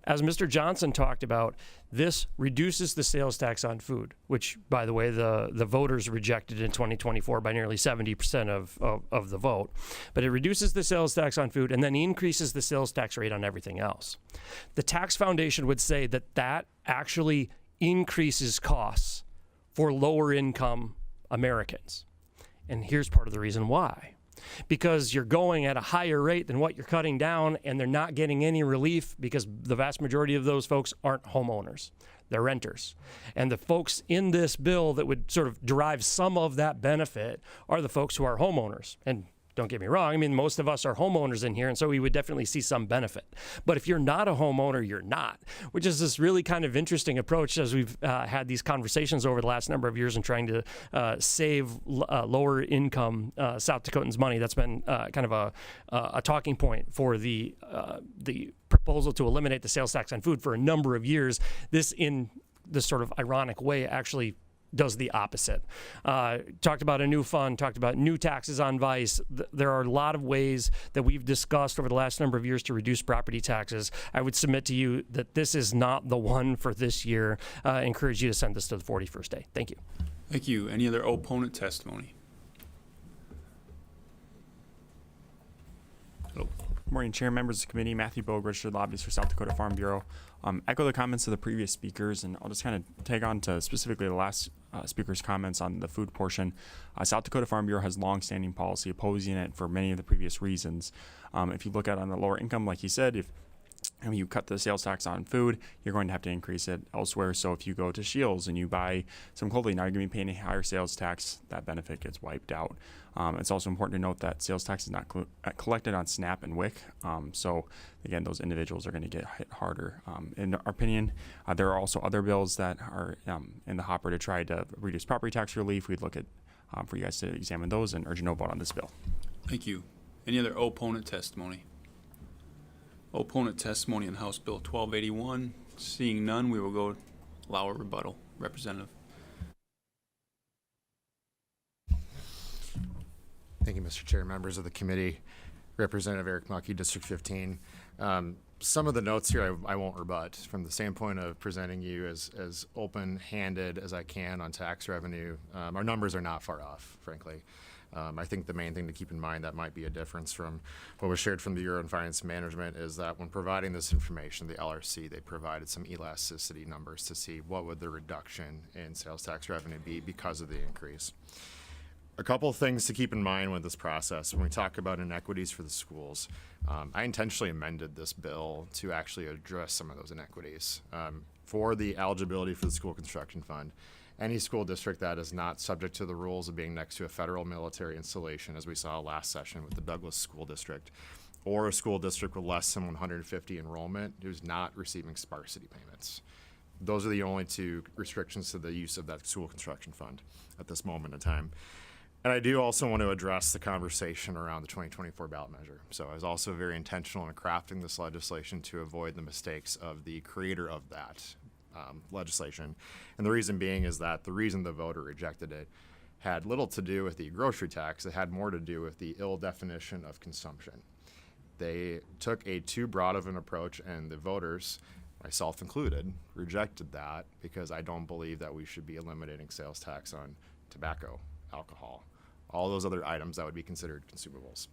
As Mr. Johnson talked about, this reduces the sales tax on food, which, by the way, the voters rejected in 2024 by nearly 70% of the vote. But it reduces the sales tax on food and then increases the sales tax rate on everything else. The Tax Foundation would say that actually increases costs for lower income Americans. And here's part of the reason why. Because you're going at a higher rate than what you're cutting down, and they're not getting any relief because the vast majority of those folks aren't homeowners. They're renters. And the folks in this bill that would sort of derive some of that benefit are the folks who are homeowners. And don't get me wrong, I mean, most of us are homeowners in here, and so we would definitely see some benefit. But if you're not a homeowner, you're not, which is this really kind of interesting approach as we've had these conversations over the last number of years in trying to save lower income South Dakotans money. That's been kind of a talking point for the proposal to eliminate the sales tax on food for a number of years. This, in this sort of ironic way, actually does the opposite. Talked about a new fund, talked about new taxes on vice. There are a lot of ways that we've discussed over the last number of years to reduce property taxes. I would submit to you that this is not the one for this year. I encourage you to send this to the 41st day. Thank you. Thank you. Any other opponent testimony? Hello. Good morning, Chair, members of the committee. Matthew Bogue, registered lobbyist for South Dakota Farm Bureau. Echo the comments of the previous speakers, and I'll just kind of tag on to specifically the last speaker's comments on the food portion. South Dakota Farm Bureau has long-standing policy opposing it for many of the previous reasons. If you look at on the lower income, like he said, if you cut the sales tax on food, you're going to have to increase it elsewhere. So if you go to Shields and you buy some clothing, now you're going to be paying a higher sales tax. That benefit gets wiped out. It's also important to note that sales tax is not collected on SNAP and WIC. So again, those individuals are going to get hit harder. In our opinion, there are also other bills that are in the hopper to try to reduce property tax relief. We'd look at for you guys to examine those and urge no vote on this bill. Thank you. Any other opponent testimony? Opponent testimony on House Bill 1281. Seeing none, we will go allow a rebuttal. Representative. you, Mr. Chair, members of the committee, Representative Eric Mucky, District 15. Some of the notes here I won't rebut from the standpoint of presenting you as open-handed as I can on tax revenue. Our numbers are not far off, frankly. I think the main thing to keep in mind that might be a difference from what was shared from the Bureau of Finance Management is that when providing this information, the LRC, they provided some elasticity numbers to see what would the reduction in sales tax revenue be because of the increase. A couple of things to keep in mind with this process. When we talk about inequities for the schools, I intentionally amended this bill to actually address some of those inequities. For the eligibility for the school construction fund, any school district that is not subject to the rules of being next to a federal military installation, as we saw last session with the Douglas School District, or a school district with less than 150 enrollment who's not receiving sparsity payments. Those are the only two restrictions to the use of that school construction fund at this moment in time. And I do also want to address the conversation around the 2024 ballot measure. So I was also very intentional in crafting this legislation to avoid the mistakes of the creator of that legislation. And the reason being is that the reason the voter rejected it had little to do with the grocery tax. It had more to do with the ill definition of consumption. They took a too broad of an approach, and the voters, myself included, rejected that because I don't believe that we should be eliminating sales tax on tobacco, alcohol, all those other items that would be considered consumables.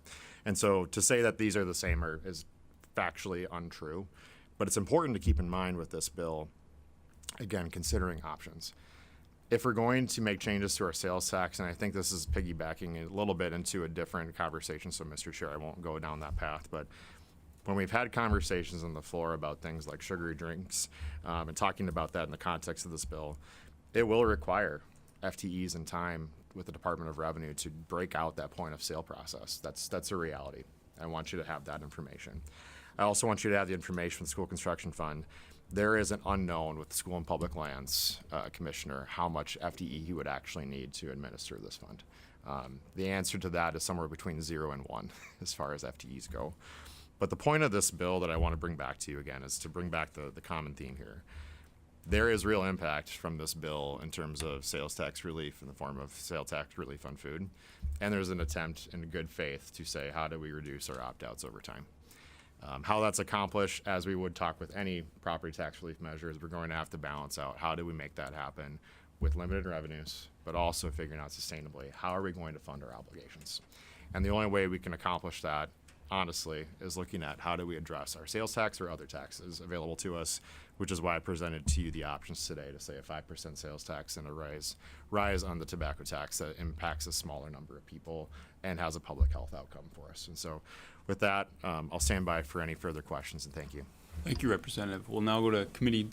And so to say that these are the same is factually untrue, but it's important to keep in mind with this bill, again, considering options. If we're going to make changes to our sales tax, and I think this is piggybacking a little bit into a different conversation, so Mr. Chair, I won't go down that path, but when we've had conversations on the floor about things like sugary drinks and talking about that in the context of this bill, it will require FTEs and time with the Department of Revenue to break out that point of sale process. That's a reality. I want you to have that information. I also want you to have the information from the School Construction Fund. There is an unknown with the School and Public Lands Commissioner how much FTE he would actually need to administer this fund. The answer to that is somewhere between 0 and 1 as far as FTEs go. But the point of this bill that I want to bring back to you again is to bring back the common theme here. There is real impact from this bill in terms of sales tax relief in the form of sales tax relief on food. And there's an attempt in good faith to say, how do we reduce our opt-outs over time? How that's accomplished, as we would talk with any property tax relief measures, we're going to have to balance out how do we make that happen with limited revenues, but also figuring out sustainably, how are we going to fund our obligations? And the only way we can accomplish that, honestly, is looking at how do we address our sales tax or other taxes available to us, which is why I presented to you the options today to say a 5% sales tax and a rise on the tobacco tax that impacts a smaller number of people and has a public health outcome for us. And so with that, I'll stand by for any further questions, and thank you. Thank you, Representative. We'll now go to committee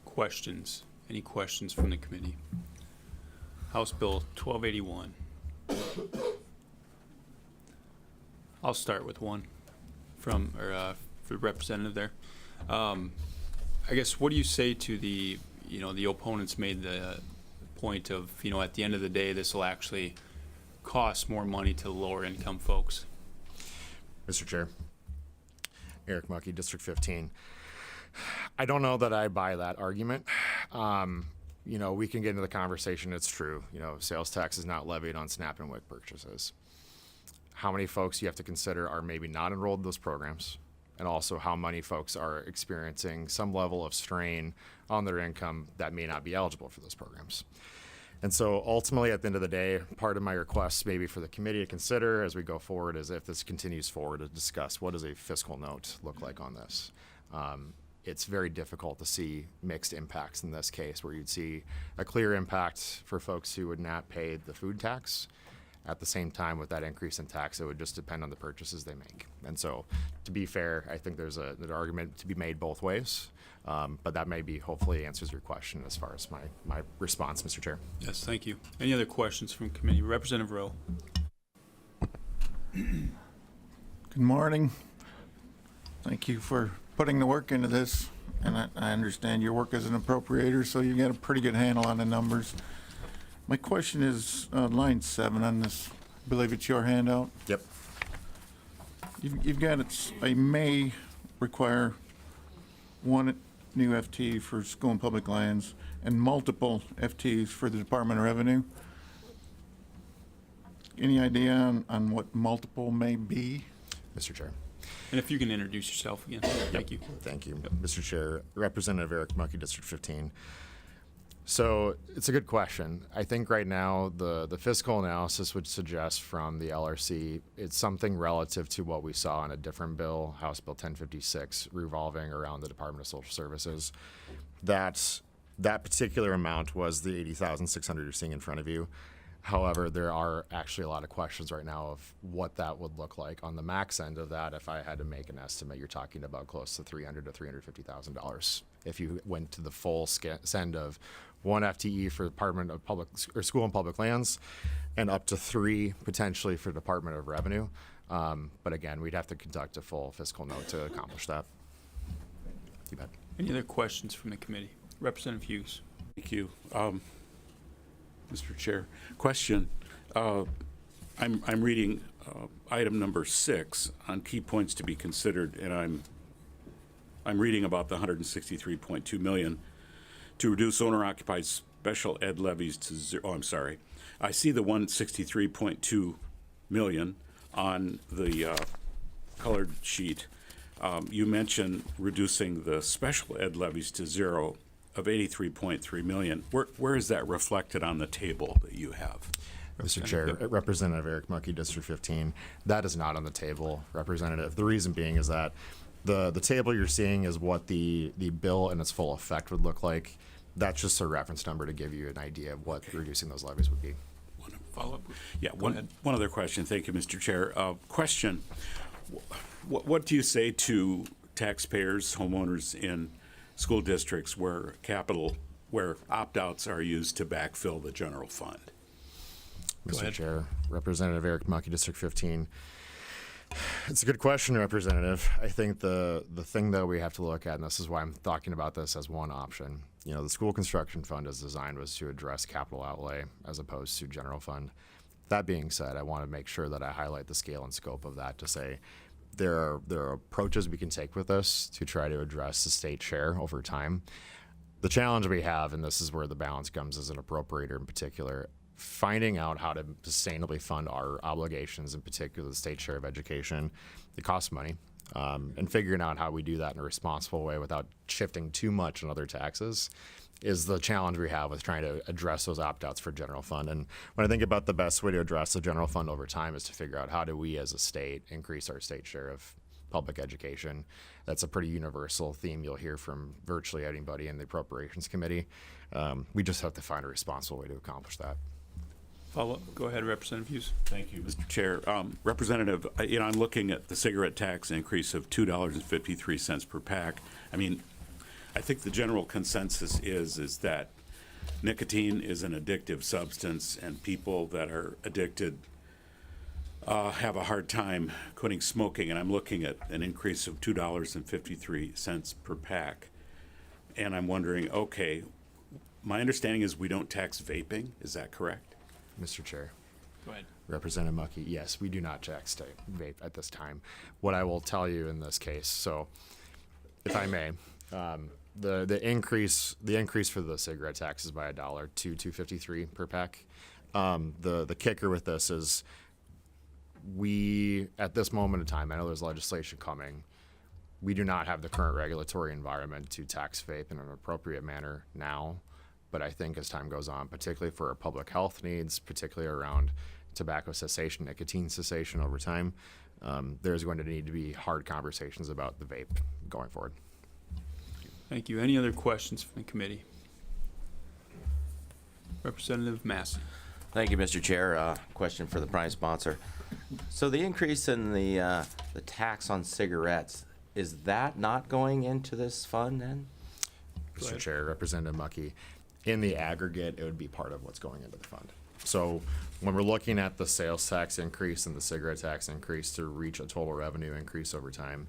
questions. Any questions from the committee? House Bill 1281. I'll start with one for the representative there. I guess, what do you say to the opponents made the point of, at the end of the day, this will actually cost more money to lower income folks? Mr. Chair, Eric Mucky, District 15. I don't know that I buy that argument. We can get into the conversation. It's true. Sales tax is not levied on SNAP and WIC purchases. How many folks you have to consider are maybe not enrolled in those programs, and also how many folks are experiencing some level of strain on their income that may not be eligible for those programs. And so ultimately, at the end of the day, part of my request maybe for the committee to consider as we go forward is, if this continues forward, to discuss what does a fiscal note look like on this. It's very difficult to see mixed impacts in this case, where you'd see a clear impact for folks who would not pay the food tax. At the same time, with that increase in tax, it would just depend on the purchases they make. And so, to be fair, I think there's an argument to be made both ways, but that maybe hopefully answers your question as far as my response, Mr. Chair. Yes, thank you. Any other questions from committee? Representative Rowe. Good morning. Thank you for putting the work into this, and I understand your work as an appropriator, so you got a pretty good handle on the numbers. My question is line 7 on this. I believe it's your handout. Yep. You've got a may require one new FT for school and public lands and multiple FTs for the Department of Revenue. any idea on what multiple may be? Mr. Chair. And if you can introduce yourself again. Thank you. Thank you, Mr. Chair. Representative Eric Mucky, District 15. So it's a good question. I think right now the fiscal analysis would suggest from the LRC it's something relative to what we saw in a different bill, House Bill 1056, revolving around the Department of Social Services. That particular amount was the $80,600 you're seeing in front of you. However, there are actually a lot of questions right now of what that would look like. On the max end of that, if I had to make an estimate, you're talking about close to $300,000 to $350,000. If you went to the full send of 1 FTE for Department of Public or School and Public Lands, and up to 3 potentially for Department of Revenue. But again, we'd have to conduct a full fiscal note to accomplish that. You bet. Any other questions from the committee? Representative Hughes. Thank you. Mr. Chair, question. I'm reading item number 6 on key points to be considered, and I'm reading about the $163.2 million to reduce owner-occupied special ed levies to zero. Oh, I'm sorry. I see the $163.2 million on the colored sheet. You mentioned reducing the special ed levies to zero of $83.3 million. Where is that reflected on the table that you have? Mr. Chair, Representative Eric Mucky, District 15. That is not on the table, Representative. The reason being is that the table you're seeing is what the bill in its full effect would look like. That's just a reference number to give you an idea of what reducing those levies would be. Follow up? Yeah, one other question. Thank you, Mr. Chair. Question, what do you say to taxpayers, homeowners in school districts where opt-outs are used to backfill the general fund? Mr. Chair, Representative Eric Mucky, District 15. It's a good question, Representative. I think the thing that we have to look at, and this is why I'm talking about this as one option, the school construction fund as designed was to address capital outlay as opposed to general fund. That being said, I want to make sure that I highlight the scale and scope of that to say there are approaches we can take with this to try to address the state share over time. The challenge we have, and this is where the balance comes as an appropriator in particular, finding out how to sustainably fund our obligations, in particular the state share of education. It costs money, and figuring out how we do that in a responsible way without shifting too much on other taxes is the challenge we have with trying to address those opt-outs for general fund. And when I think about the best way to address the general fund over time is to figure out how do we as a state increase our state share of public education. That's a pretty universal theme you'll hear from virtually anybody in the Appropriations Committee. We just have to find a responsible way to accomplish that. Follow up. Go ahead, Representative Hughes. Thank you, Mr. Chair. Representative, I'm looking at the cigarette tax increase of $2.53 per pack. I think the general consensus is that nicotine is an addictive substance, and people that are addicted have a hard time quitting smoking. And I'm looking at an increase of $2.53 per pack. And I'm wondering, okay, my understanding is we don't tax vaping. Is that correct? Mr. Chair. Go ahead. Representative Mucky, yes, we do not tax vape at this time. What I will tell you in this case, so if I may, the increase for the cigarette tax is by $1 to $2.53 per pack. The kicker with this is we, at this moment in time, I know there's legislation coming. We do not have the current regulatory environment to tax vape in an appropriate manner now. But I think as time goes on, particularly for our public health needs, particularly around tobacco cessation, nicotine cessation over time, there's going to need to be hard conversations about the vape going forward. Thank you. Any other questions from the committee? Representative Massey. Thank you, Mr. Chair. Question for the prime sponsor. So the increase in the tax on cigarettes, is that not going into this fund then? Mr. Chair, Representative Mucky, in the aggregate, it would be part of what's going into the fund. So when we're looking at the sales tax increase and the cigarette tax increase to reach a total revenue increase over time,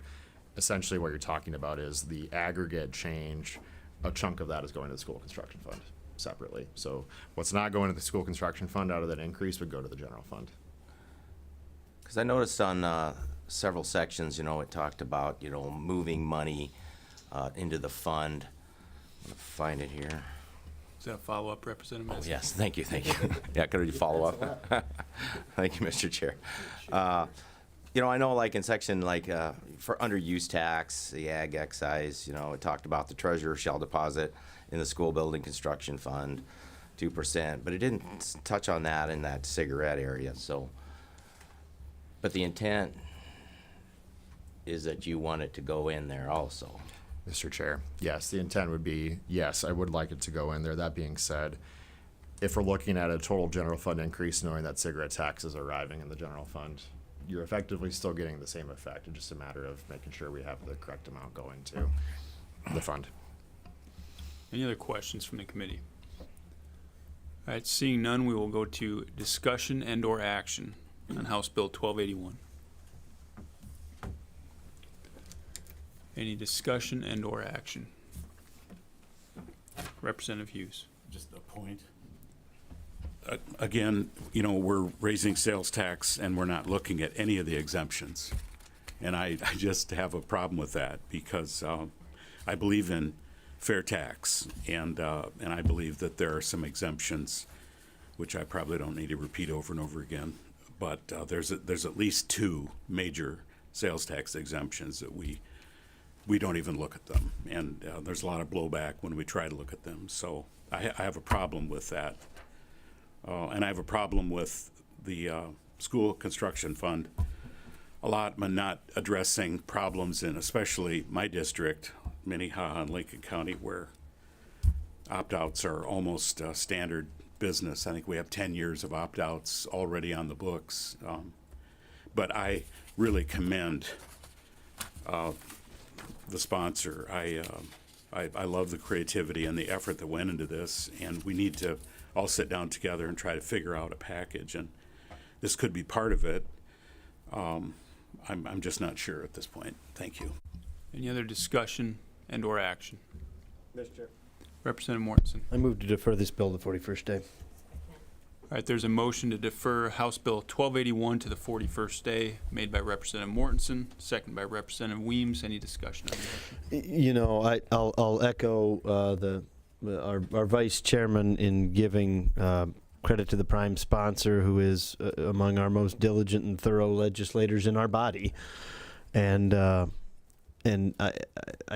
essentially what you're talking about is the aggregate change. A chunk of that is going to the school construction fund separately. So what's not going to the school construction fund out of that increase would go to the general fund. Because I noticed on several sections, it talked about, moving money into the fund. I'm going to find it here. Is that a follow-up, Representative Oh, Massey? yes, thank you. Yeah, could you follow up? Thank you, Mr. Chair. You know, I know like in section like for under-use tax, the ag excise, you know, it talked about the treasurer shall deposit in the school building construction fund 2%, but it didn't touch on that in that cigarette area, so. But the intent is that you want it to go in there also. Mr. Chair, yes, the intent would be, yes, I would like it to go in there. That being said, if we're looking at a total general fund increase, knowing that cigarette tax is arriving in the general fund, you're effectively still getting the same effect. It's just a matter of making sure we have the correct amount going to the fund. Any other questions from the committee? All right, seeing none, we will go to discussion and/or action on House Bill 1281. Any discussion and/or action? Representative Hughes. Just a point. Again, you know, we're raising sales tax and we're not looking at any of the exemptions. And I just have a problem with that because I believe in fair tax and I believe that there are some exemptions, which I probably don't need to repeat over and over again. But there's at least 2 major sales tax exemptions that we don't even look at them, and there's a lot of blowback when we try to look at them. So I have a problem with that, and I have a problem with the school construction fund allotment not addressing problems in especially my district, Minnehaha and Lincoln County, where opt-outs are almost standard business. I think we have 10 years of opt-outs already on the books, but I really commend the sponsor. I love the creativity and the effort that went into this, and we need to all sit down together and try to figure out a package, and this could be part of it. I'm just not sure at this point. Thank you. Any other discussion and/or action? Mr. Chair. Representative Mortensen. I move to defer this bill the 41st day. All right, there's a motion to defer House Bill 1281 to the 41st day, made by Representative Mortensen, second by Representative Weems. Any discussion on the motion? You know, I'll echo our vice chairman in giving credit to the prime sponsor, who is among our most diligent and thorough legislators in our body, and I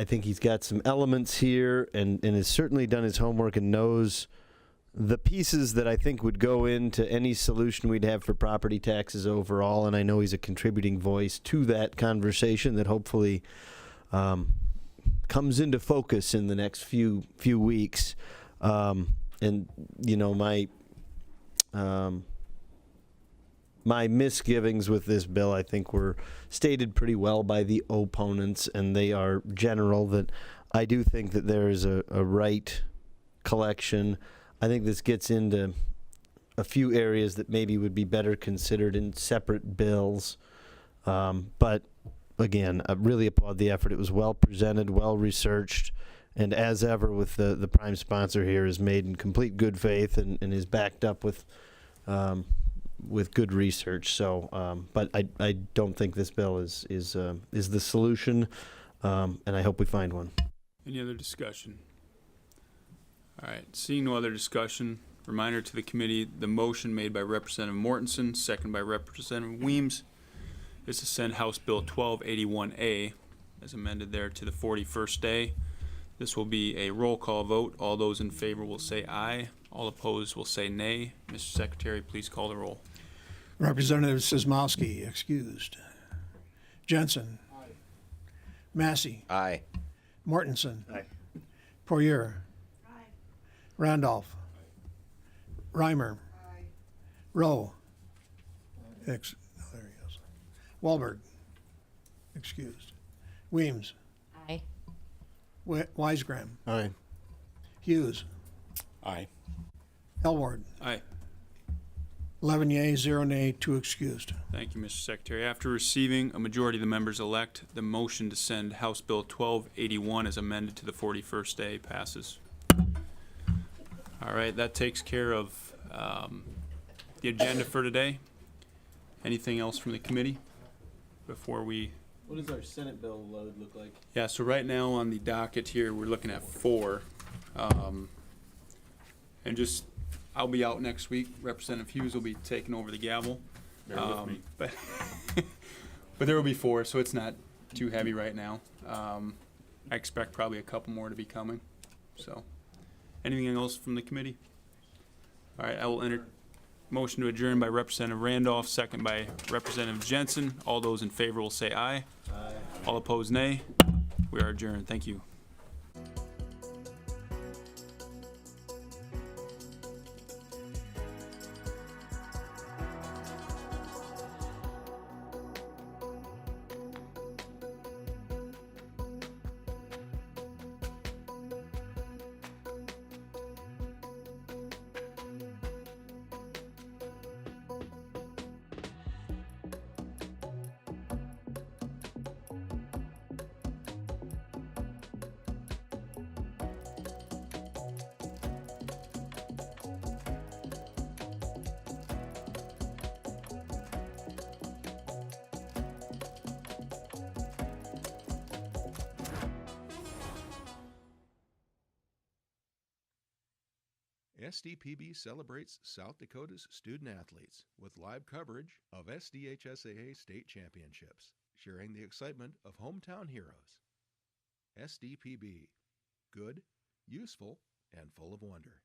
think he's got some elements here, and has certainly done his homework and knows the pieces that I think would go into any solution we'd have for property taxes overall, and I know he's a contributing voice to that conversation that hopefully comes into focus in the next few weeks. And you know, my misgivings with this bill, I think, were stated pretty well by the opponents, and they are general. That I do think that there is a right collection. I think this gets into a few areas that maybe would be better considered in separate bills. But again, I really applaud the effort. It was well presented, well researched, and as ever with the prime sponsor here, is made in complete good faith and is backed up with good research. So, but I don't think this bill is the solution, and I hope we find one. Any other discussion? All right, seeing no other discussion, reminder to the committee, the motion made by Representative Mortensen, second by Representative Weems, is to send House Bill 1281A, as amended there, to the 41st day. This will be a roll call vote. All those in favor will say aye. All opposed will say nay. Mr. Secretary, please call the roll. Representative Sismowski, excused. Jensen. Aye. Massey. Aye. Mortensen. Aye. Poirier. Aye. Randolph. Aye. Reimer. Aye. Rowe. There he goes. Wahlberg. Excused. Weems. Aye. Weisgram. Aye. Hughes. Aye. Elward. Aye. 11 yea, 0 nay, 2 excused. Thank you, Mr. Secretary. After receiving a majority of the members elect, the motion to send House Bill 1281 as amended to the 41st day passes. All right, that takes care of the agenda for today. Anything else from the committee before we... What does our Senate bill load look like? Yeah, so right now on the docket here, we're looking at 4. And just, I'll be out next week. Representative Hughes will be taking over the gavel. Bear with me. But, but there will be 4, so it's not too heavy right now. I expect probably a couple more to be coming. So, anything else from the committee? All right, I will enter motion to adjourn by Representative Randolph, second by Representative Jensen. All those in favor will say aye. Aye. All opposed, nay. We are adjourned. Thank you. SDPB celebrates South Dakota's student athletes with live coverage of SDHSAA state championships, sharing the excitement of hometown heroes. SDPB, good, useful, and full of wonder.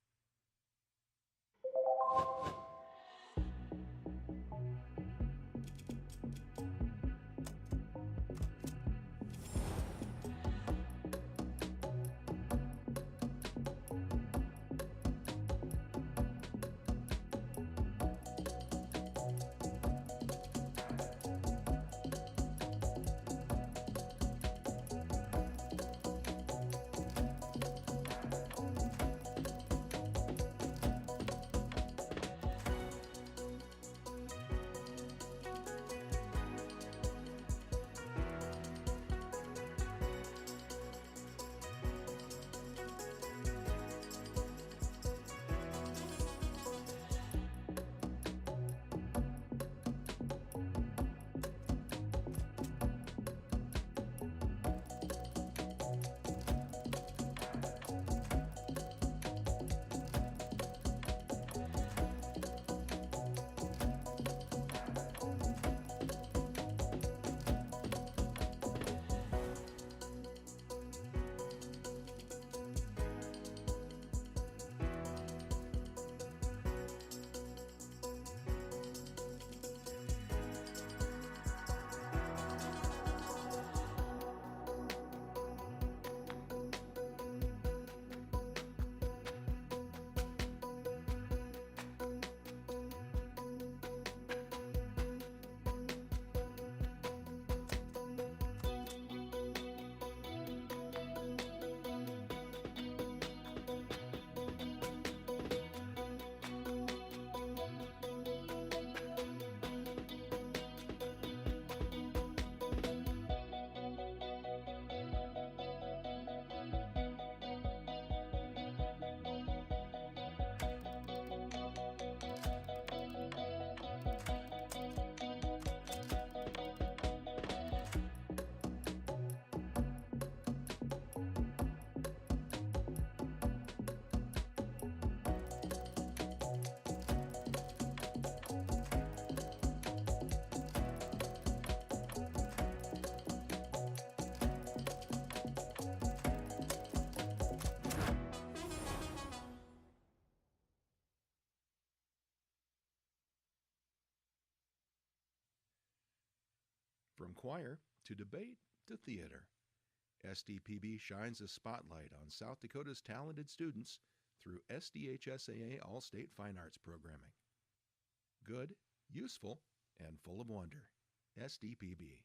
From choir to debate to theater, SDPB shines a spotlight on South Dakota's talented students through SDHSAA All-State Fine Arts Programming. Good, useful, and full of wonder. SDPB.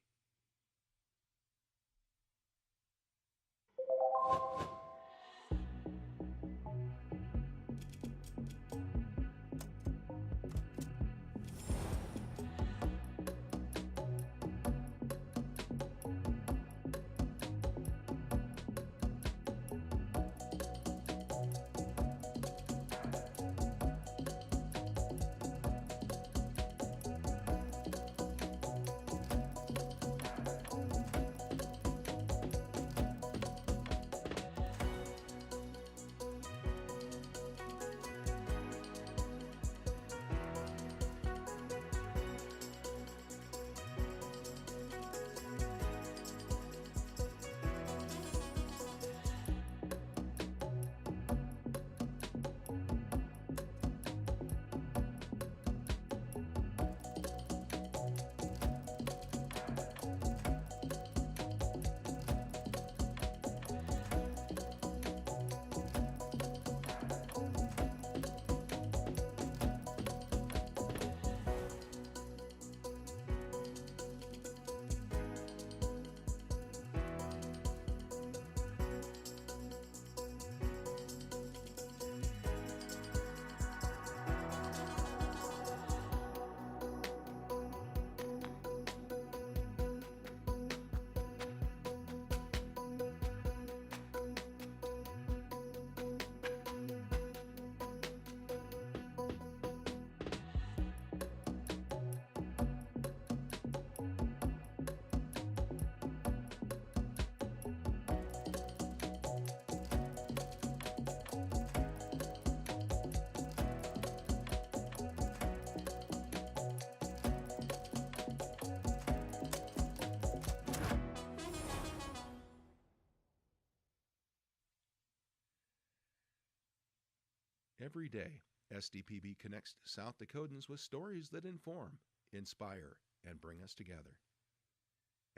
Every day, SDPB connects South Dakotans with stories that inform, inspire, and bring us together.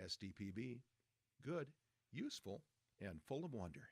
SDPB, good, useful, and full of wonder.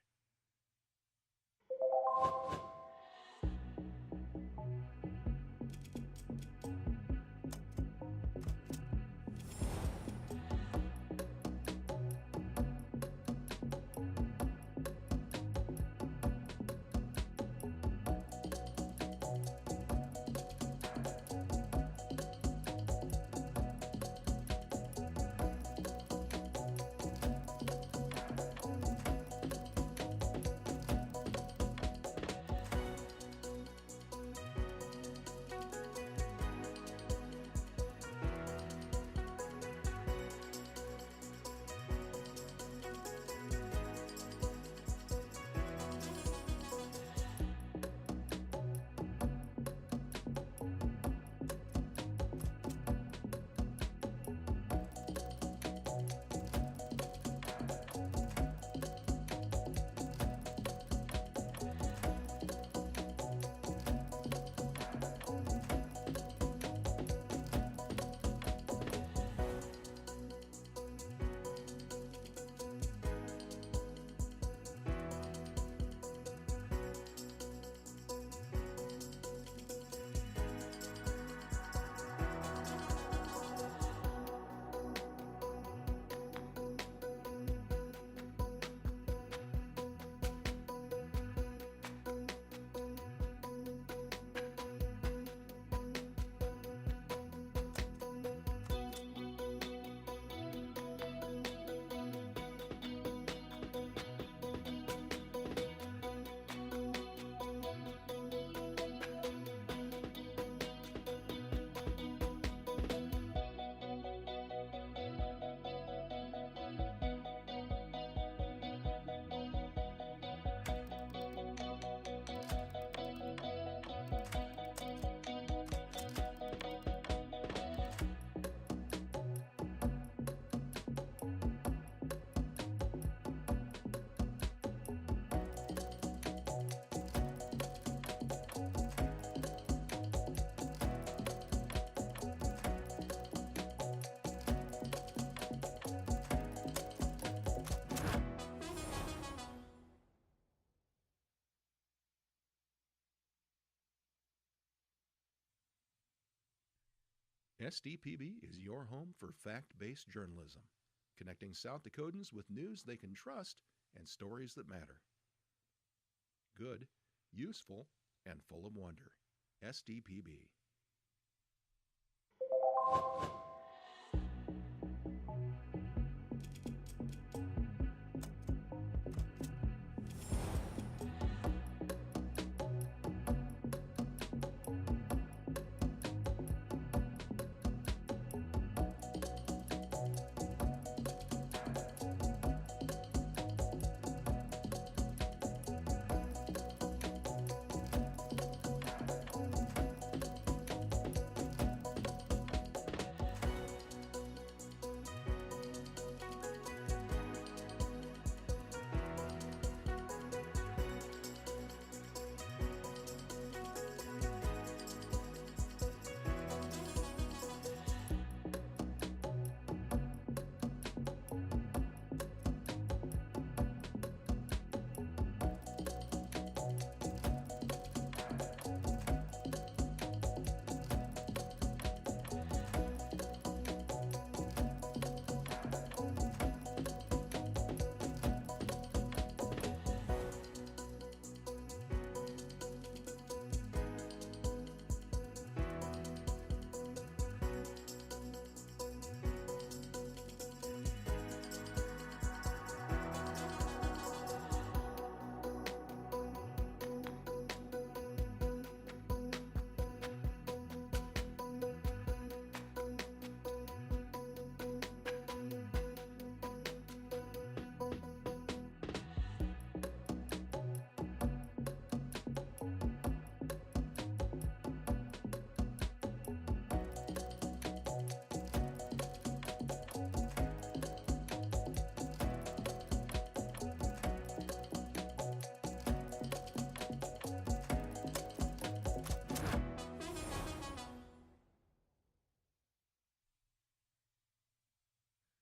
SDPB is your home for fact-based journalism, connecting South Dakotans with news they can trust and stories that matter. Good, useful, and full of wonder. SDPB.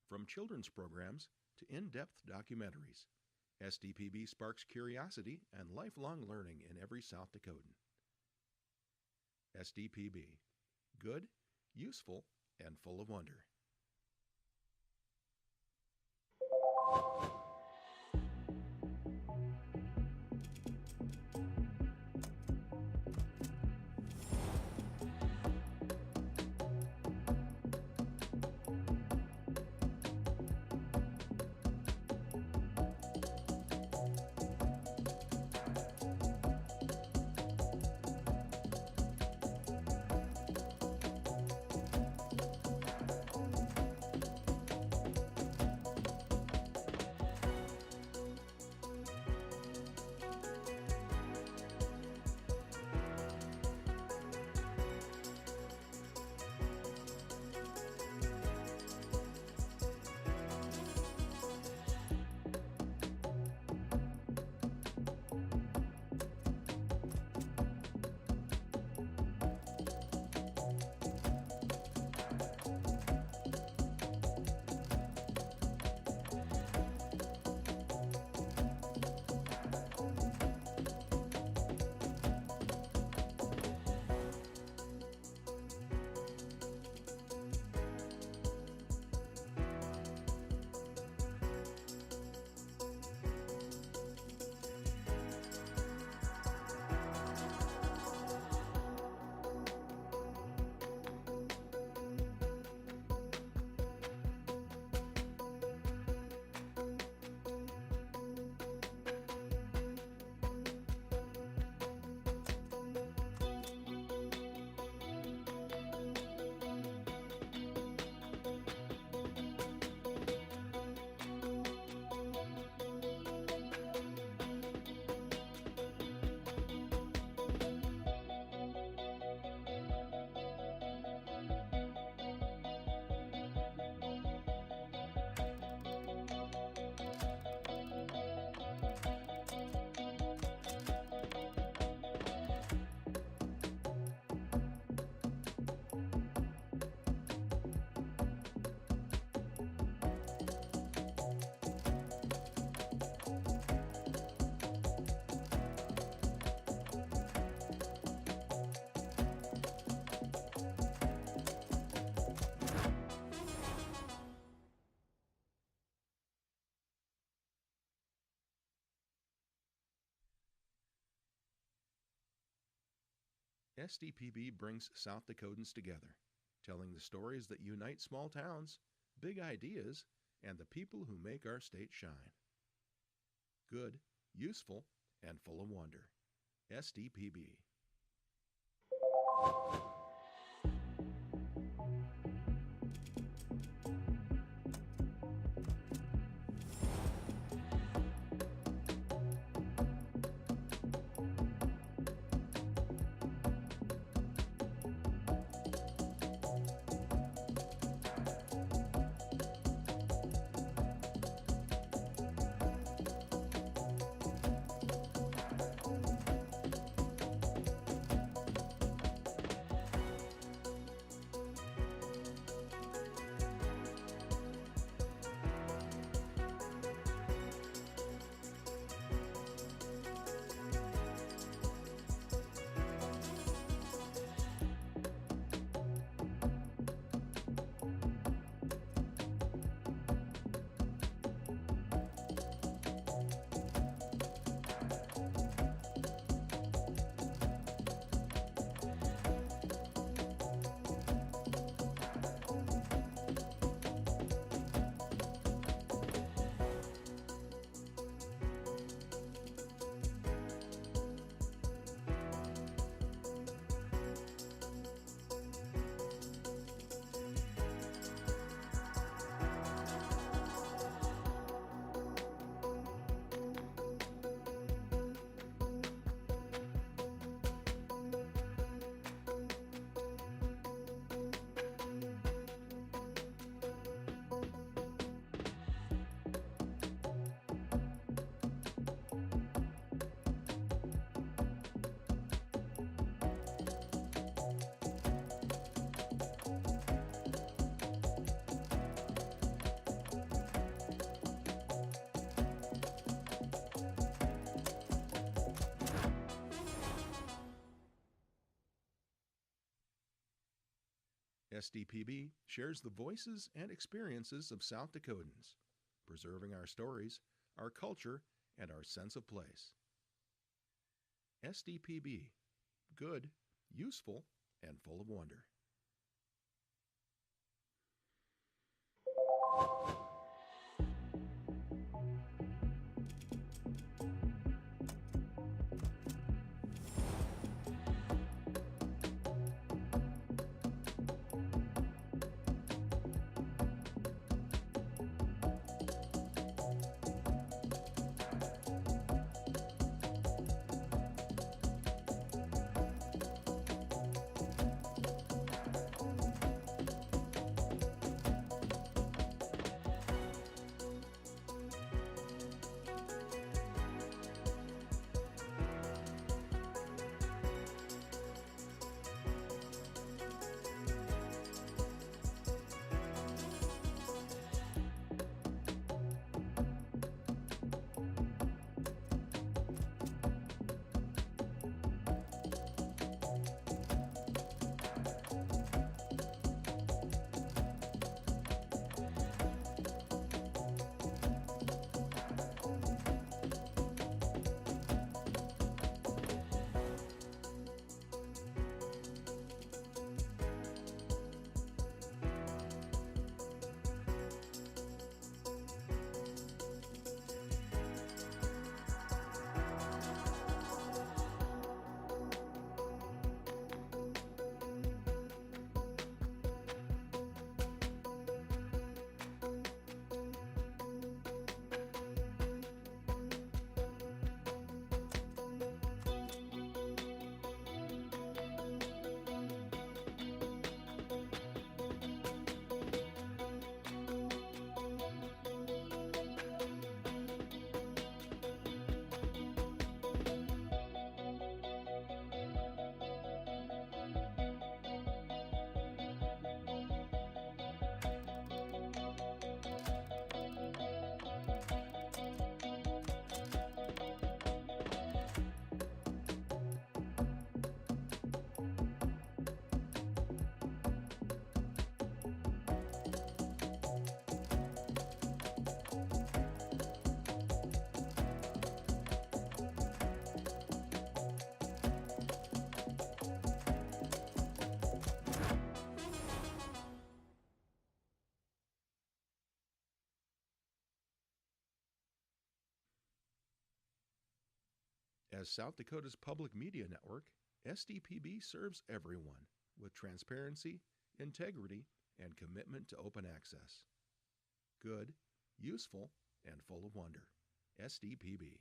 From children's programs to in-depth documentaries, SDPB sparks curiosity and lifelong learning in every South Dakotan. SDPB. Good, useful, and full of wonder. SDPB brings South Dakotans together, telling the stories that unite small towns, big ideas, and the people who make our state shine. Good, useful, and full of wonder. SDPB. SDPB shares the voices and experiences of South Dakotans, preserving our stories, our culture, and our sense of place. SDPB, good, useful, and full of wonder. As South Dakota's public media network, SDPB serves everyone with transparency, integrity, and commitment to open access. Good, useful, and full of wonder. SDPB.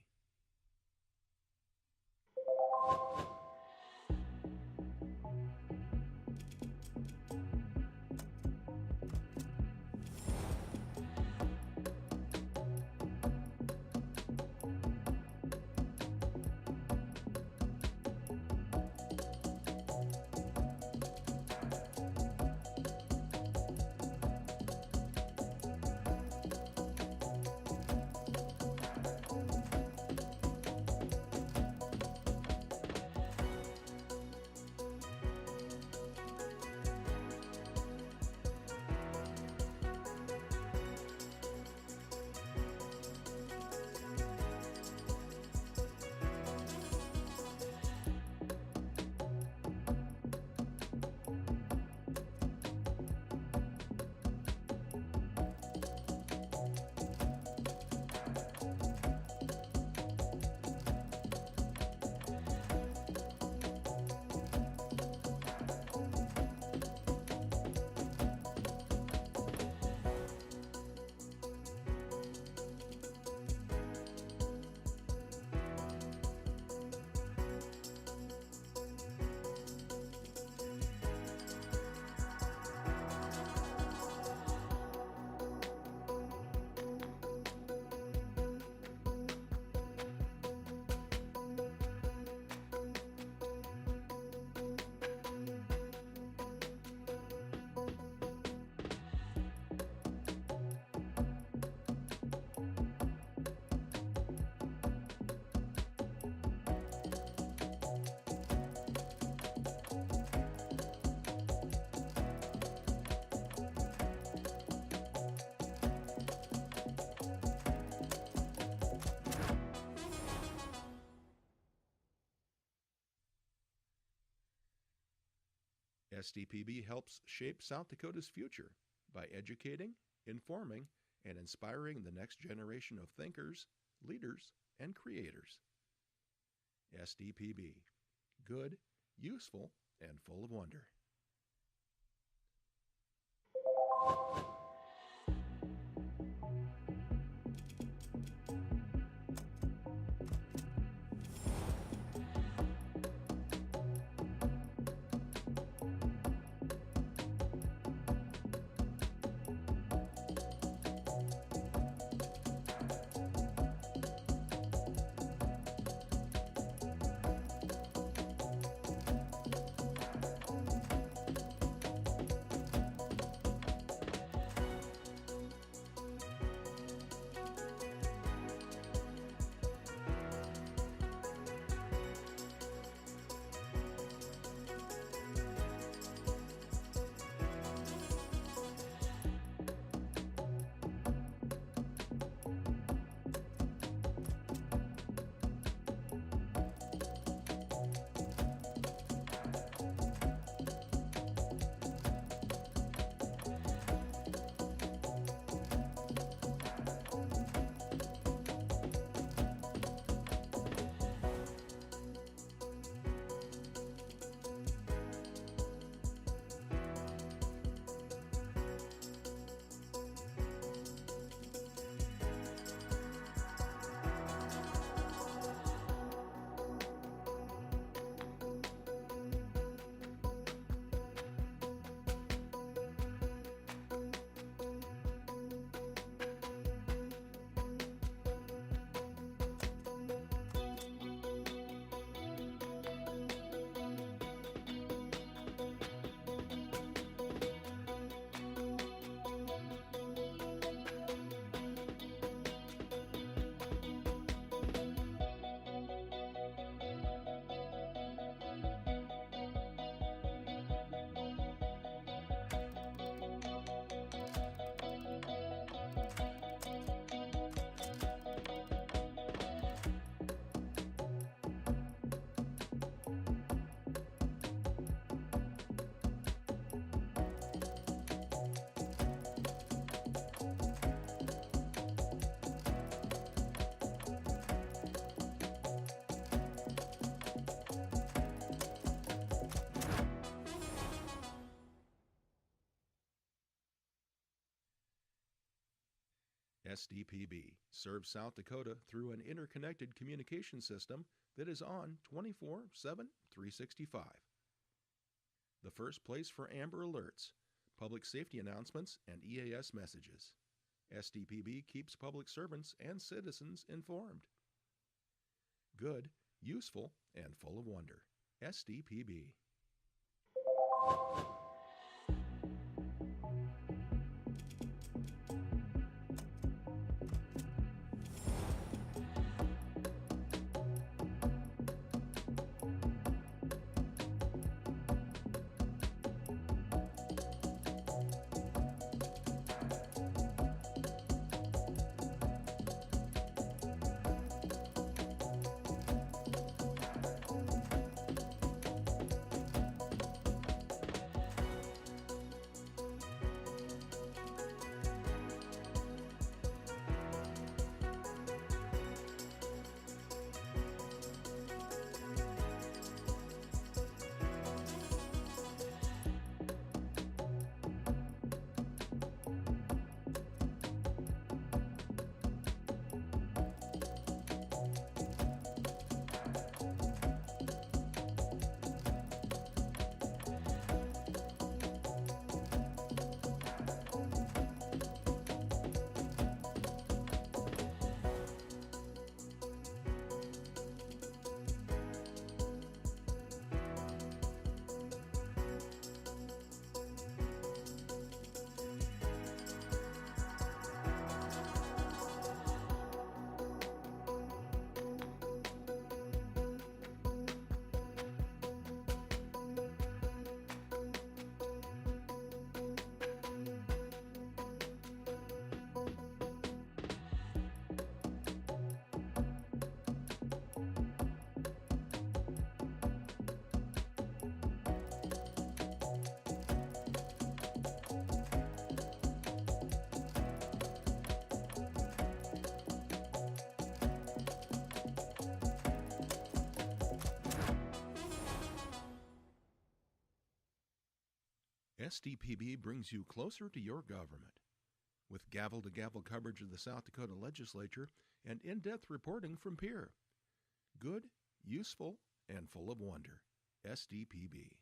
SDPB helps shape South Dakota's future by educating, informing, and inspiring the next generation of thinkers, leaders, and creators. SDPB. Good, useful, and full of wonder. SDPB serves South Dakota through an interconnected communication system that is on 24/7, 365. The first place for Amber Alerts, public safety announcements, and EAS messages. SDPB keeps public servants and citizens informed. Good, useful, and full of wonder. SDPB. SDPB brings you closer to your government. With gavel-to-gavel coverage of the South Dakota legislature and in-depth reporting from peer. Good, useful, and full of wonder. SDPB.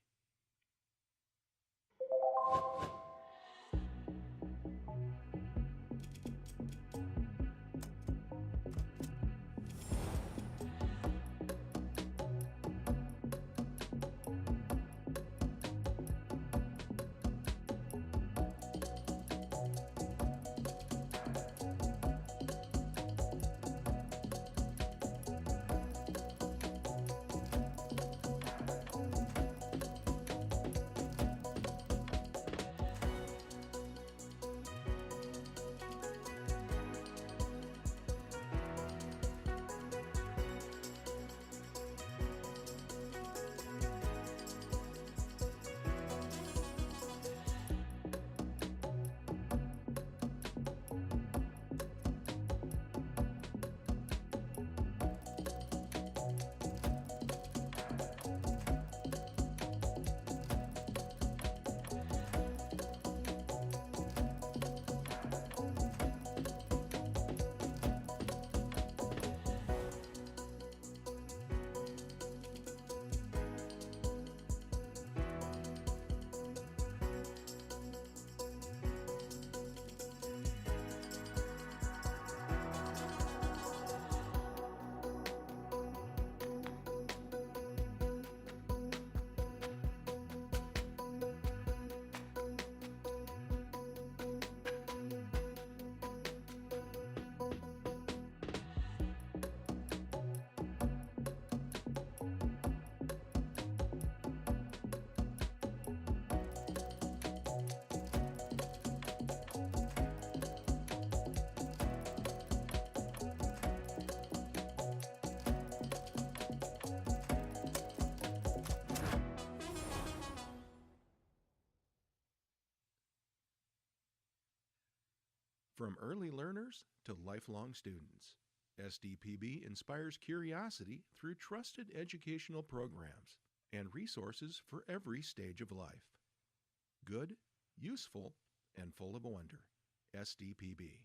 From early learners to lifelong students, SDPB inspires curiosity through trusted educational programs and resources for every stage of life. Good, useful, and full of wonder. SDPB.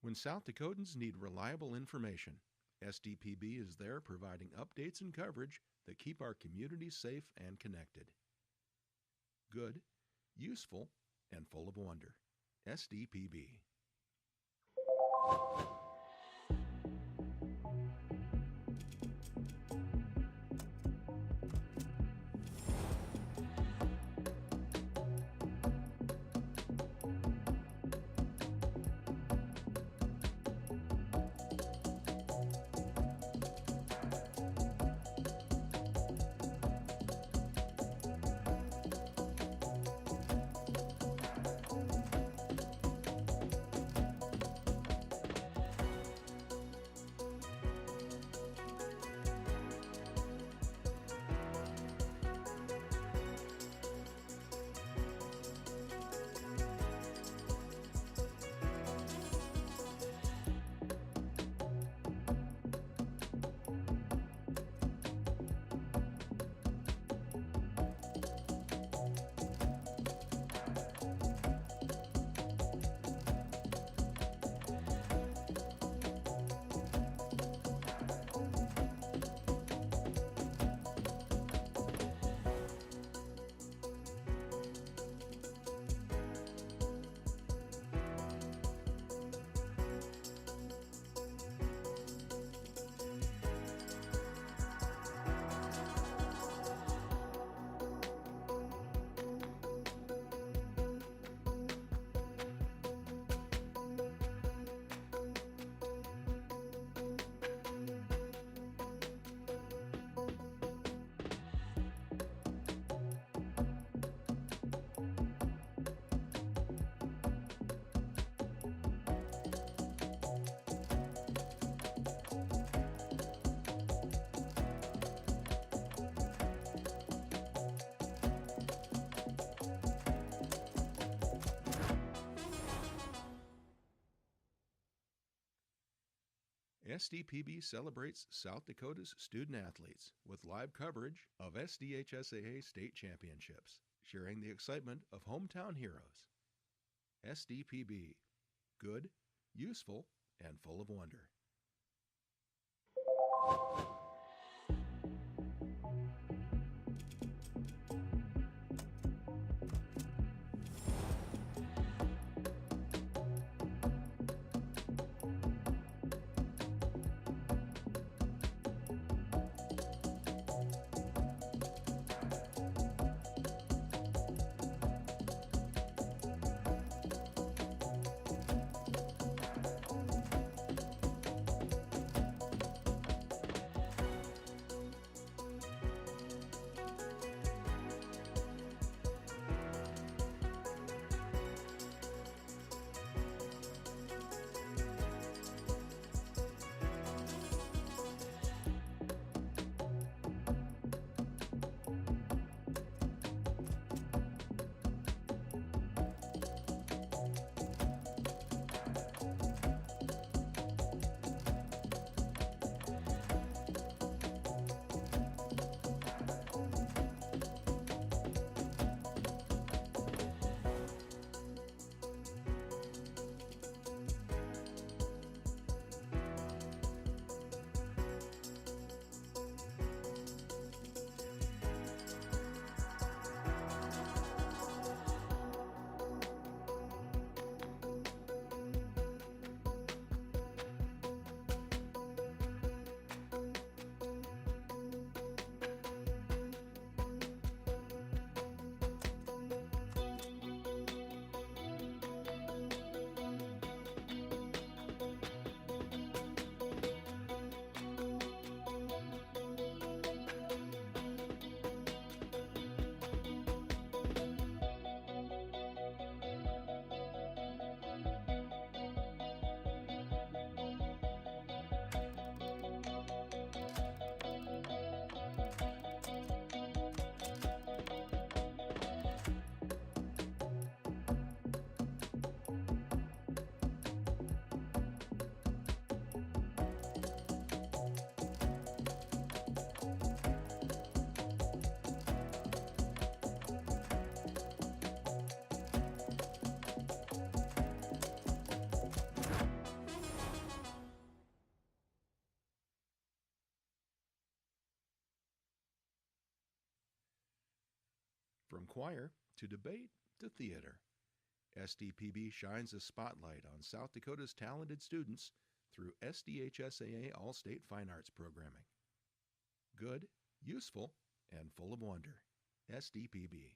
When South Dakotans need reliable information, SDPB is there providing updates and coverage that keep our communities safe and connected. Good, useful, and full of wonder. SDPB. SDPB celebrates South Dakota's student athletes with live coverage of SDHSAA state championships, sharing the excitement of hometown heroes. SDPB. Good, useful, and full of wonder. From choir to debate to theater, SDPB shines a spotlight on South Dakota's talented students through SDHSAA All-State Fine Arts Programming. Good, useful, and full of wonder. SDPB.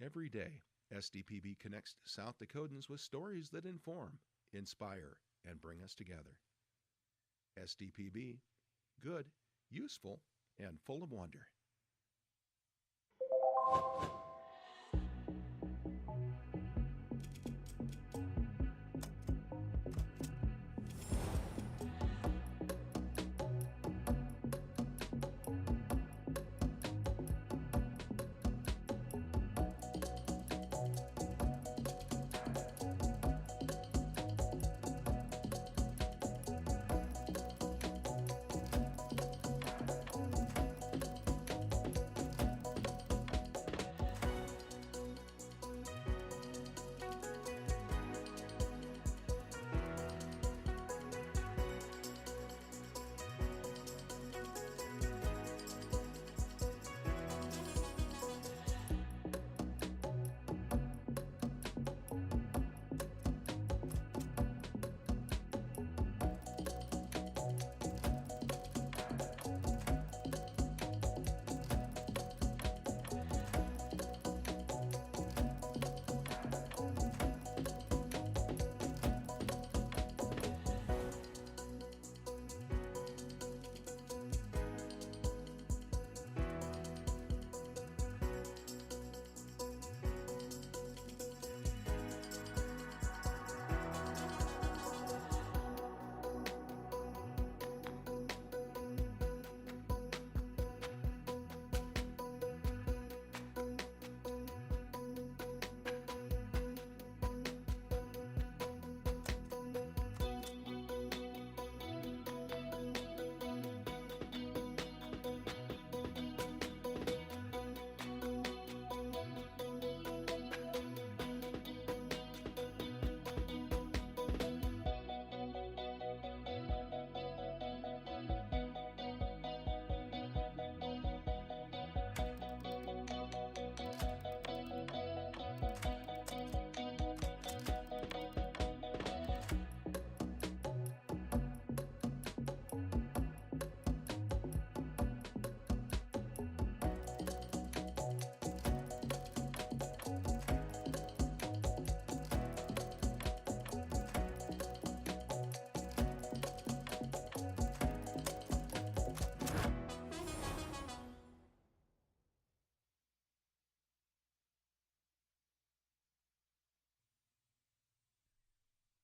Every day, SDPB connects South Dakotans with stories that inform, inspire, and bring us together. SDPB, good, useful, and full of wonder.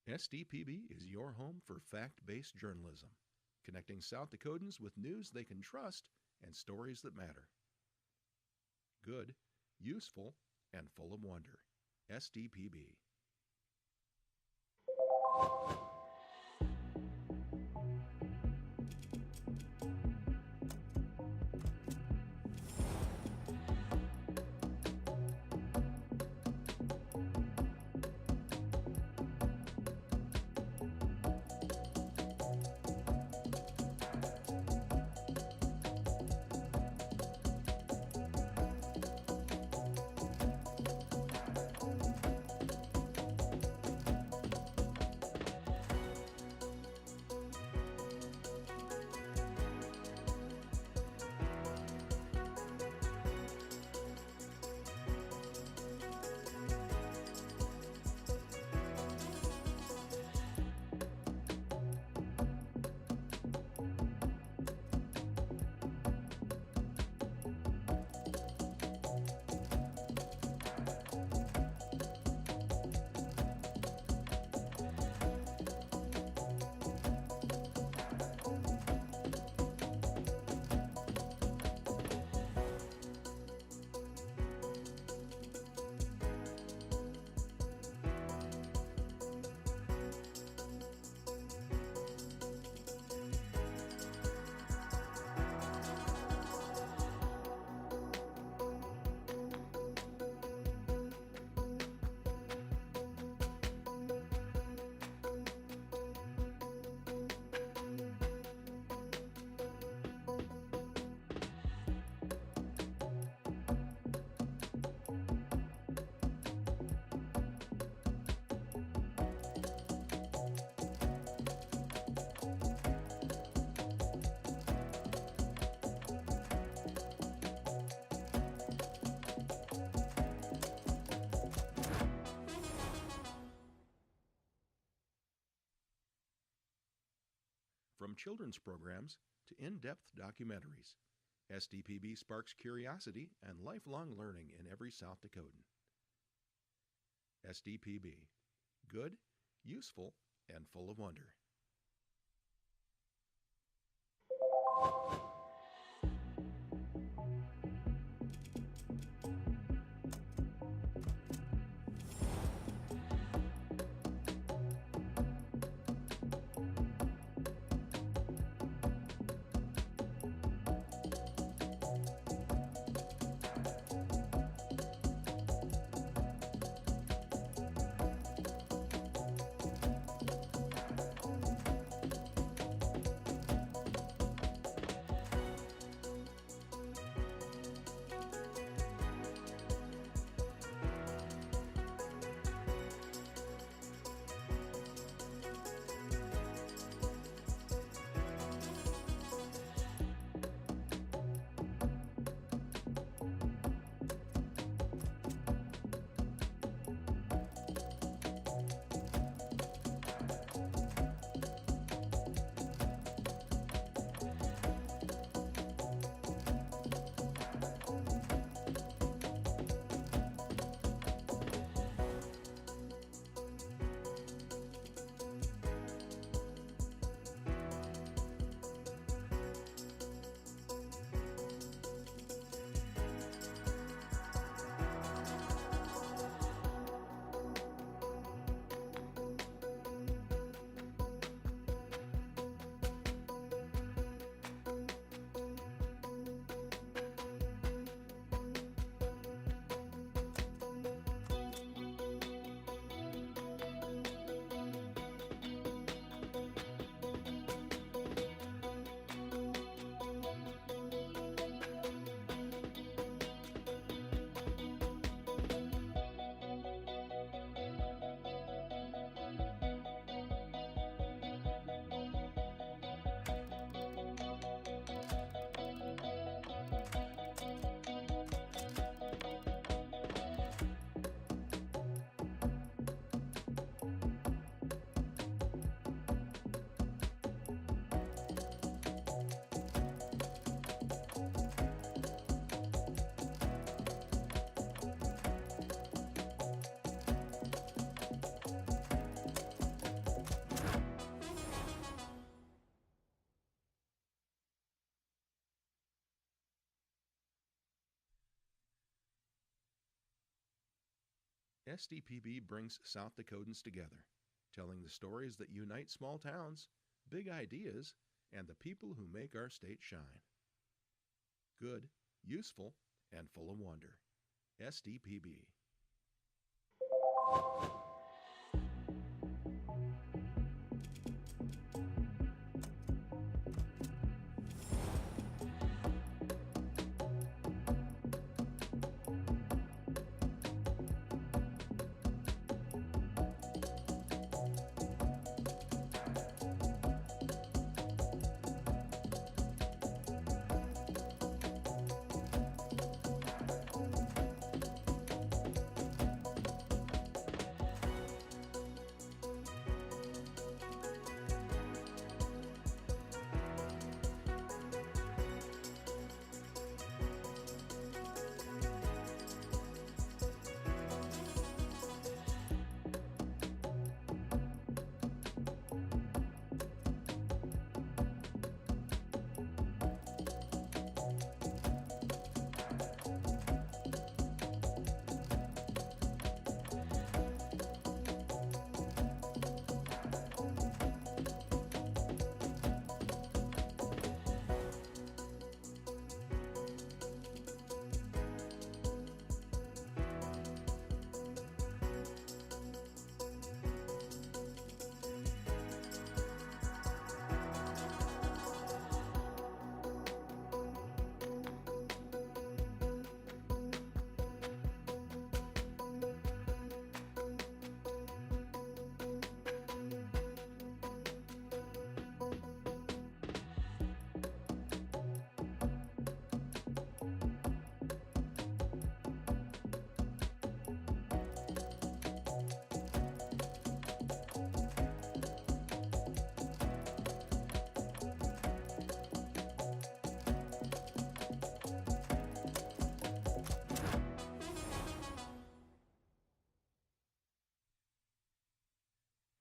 SDPB is your home for fact-based journalism, connecting South Dakotans with news they can trust and stories that matter. Good, useful, and full of wonder. SDPB. From children's programs to in-depth documentaries, SDPB sparks curiosity and lifelong learning in every South Dakotan. SDPB. Good, useful, and full of wonder. SDPB brings South Dakotans together, telling the stories that unite small towns, big ideas, and the people who make our state shine. Good, useful, and full of wonder. SDPB.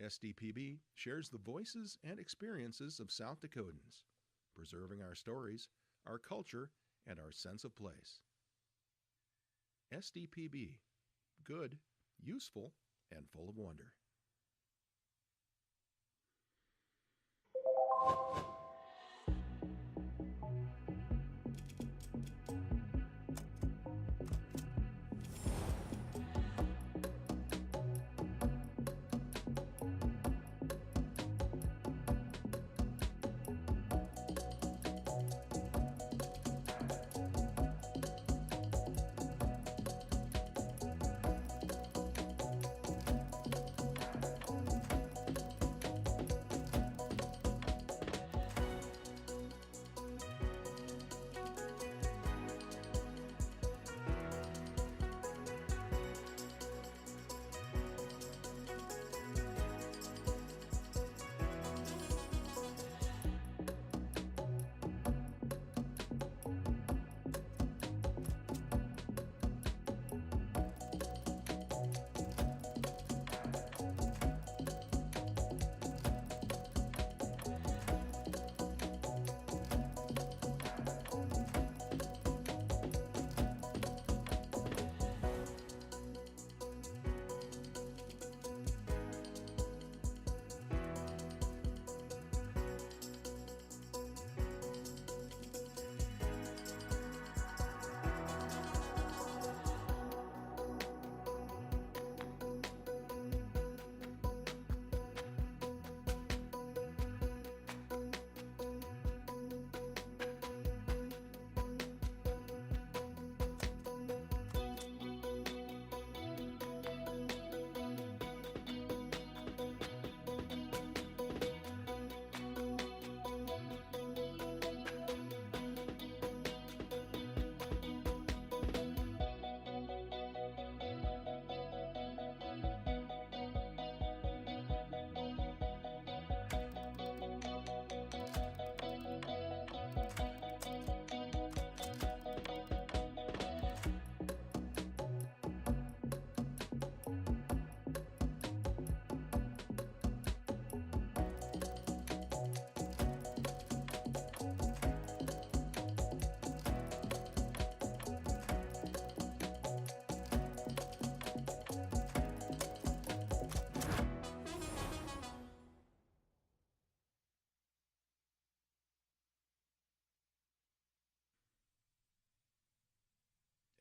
SDPB shares the voices and experiences of South Dakotans, preserving our stories, our culture, and our sense of place. SDPB, good, useful, and full of wonder.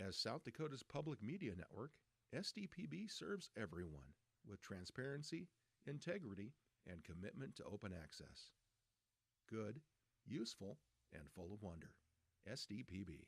As South Dakota's public media network, SDPB serves everyone with transparency, integrity, and commitment to open access. Good, useful, and full of wonder. SDPB.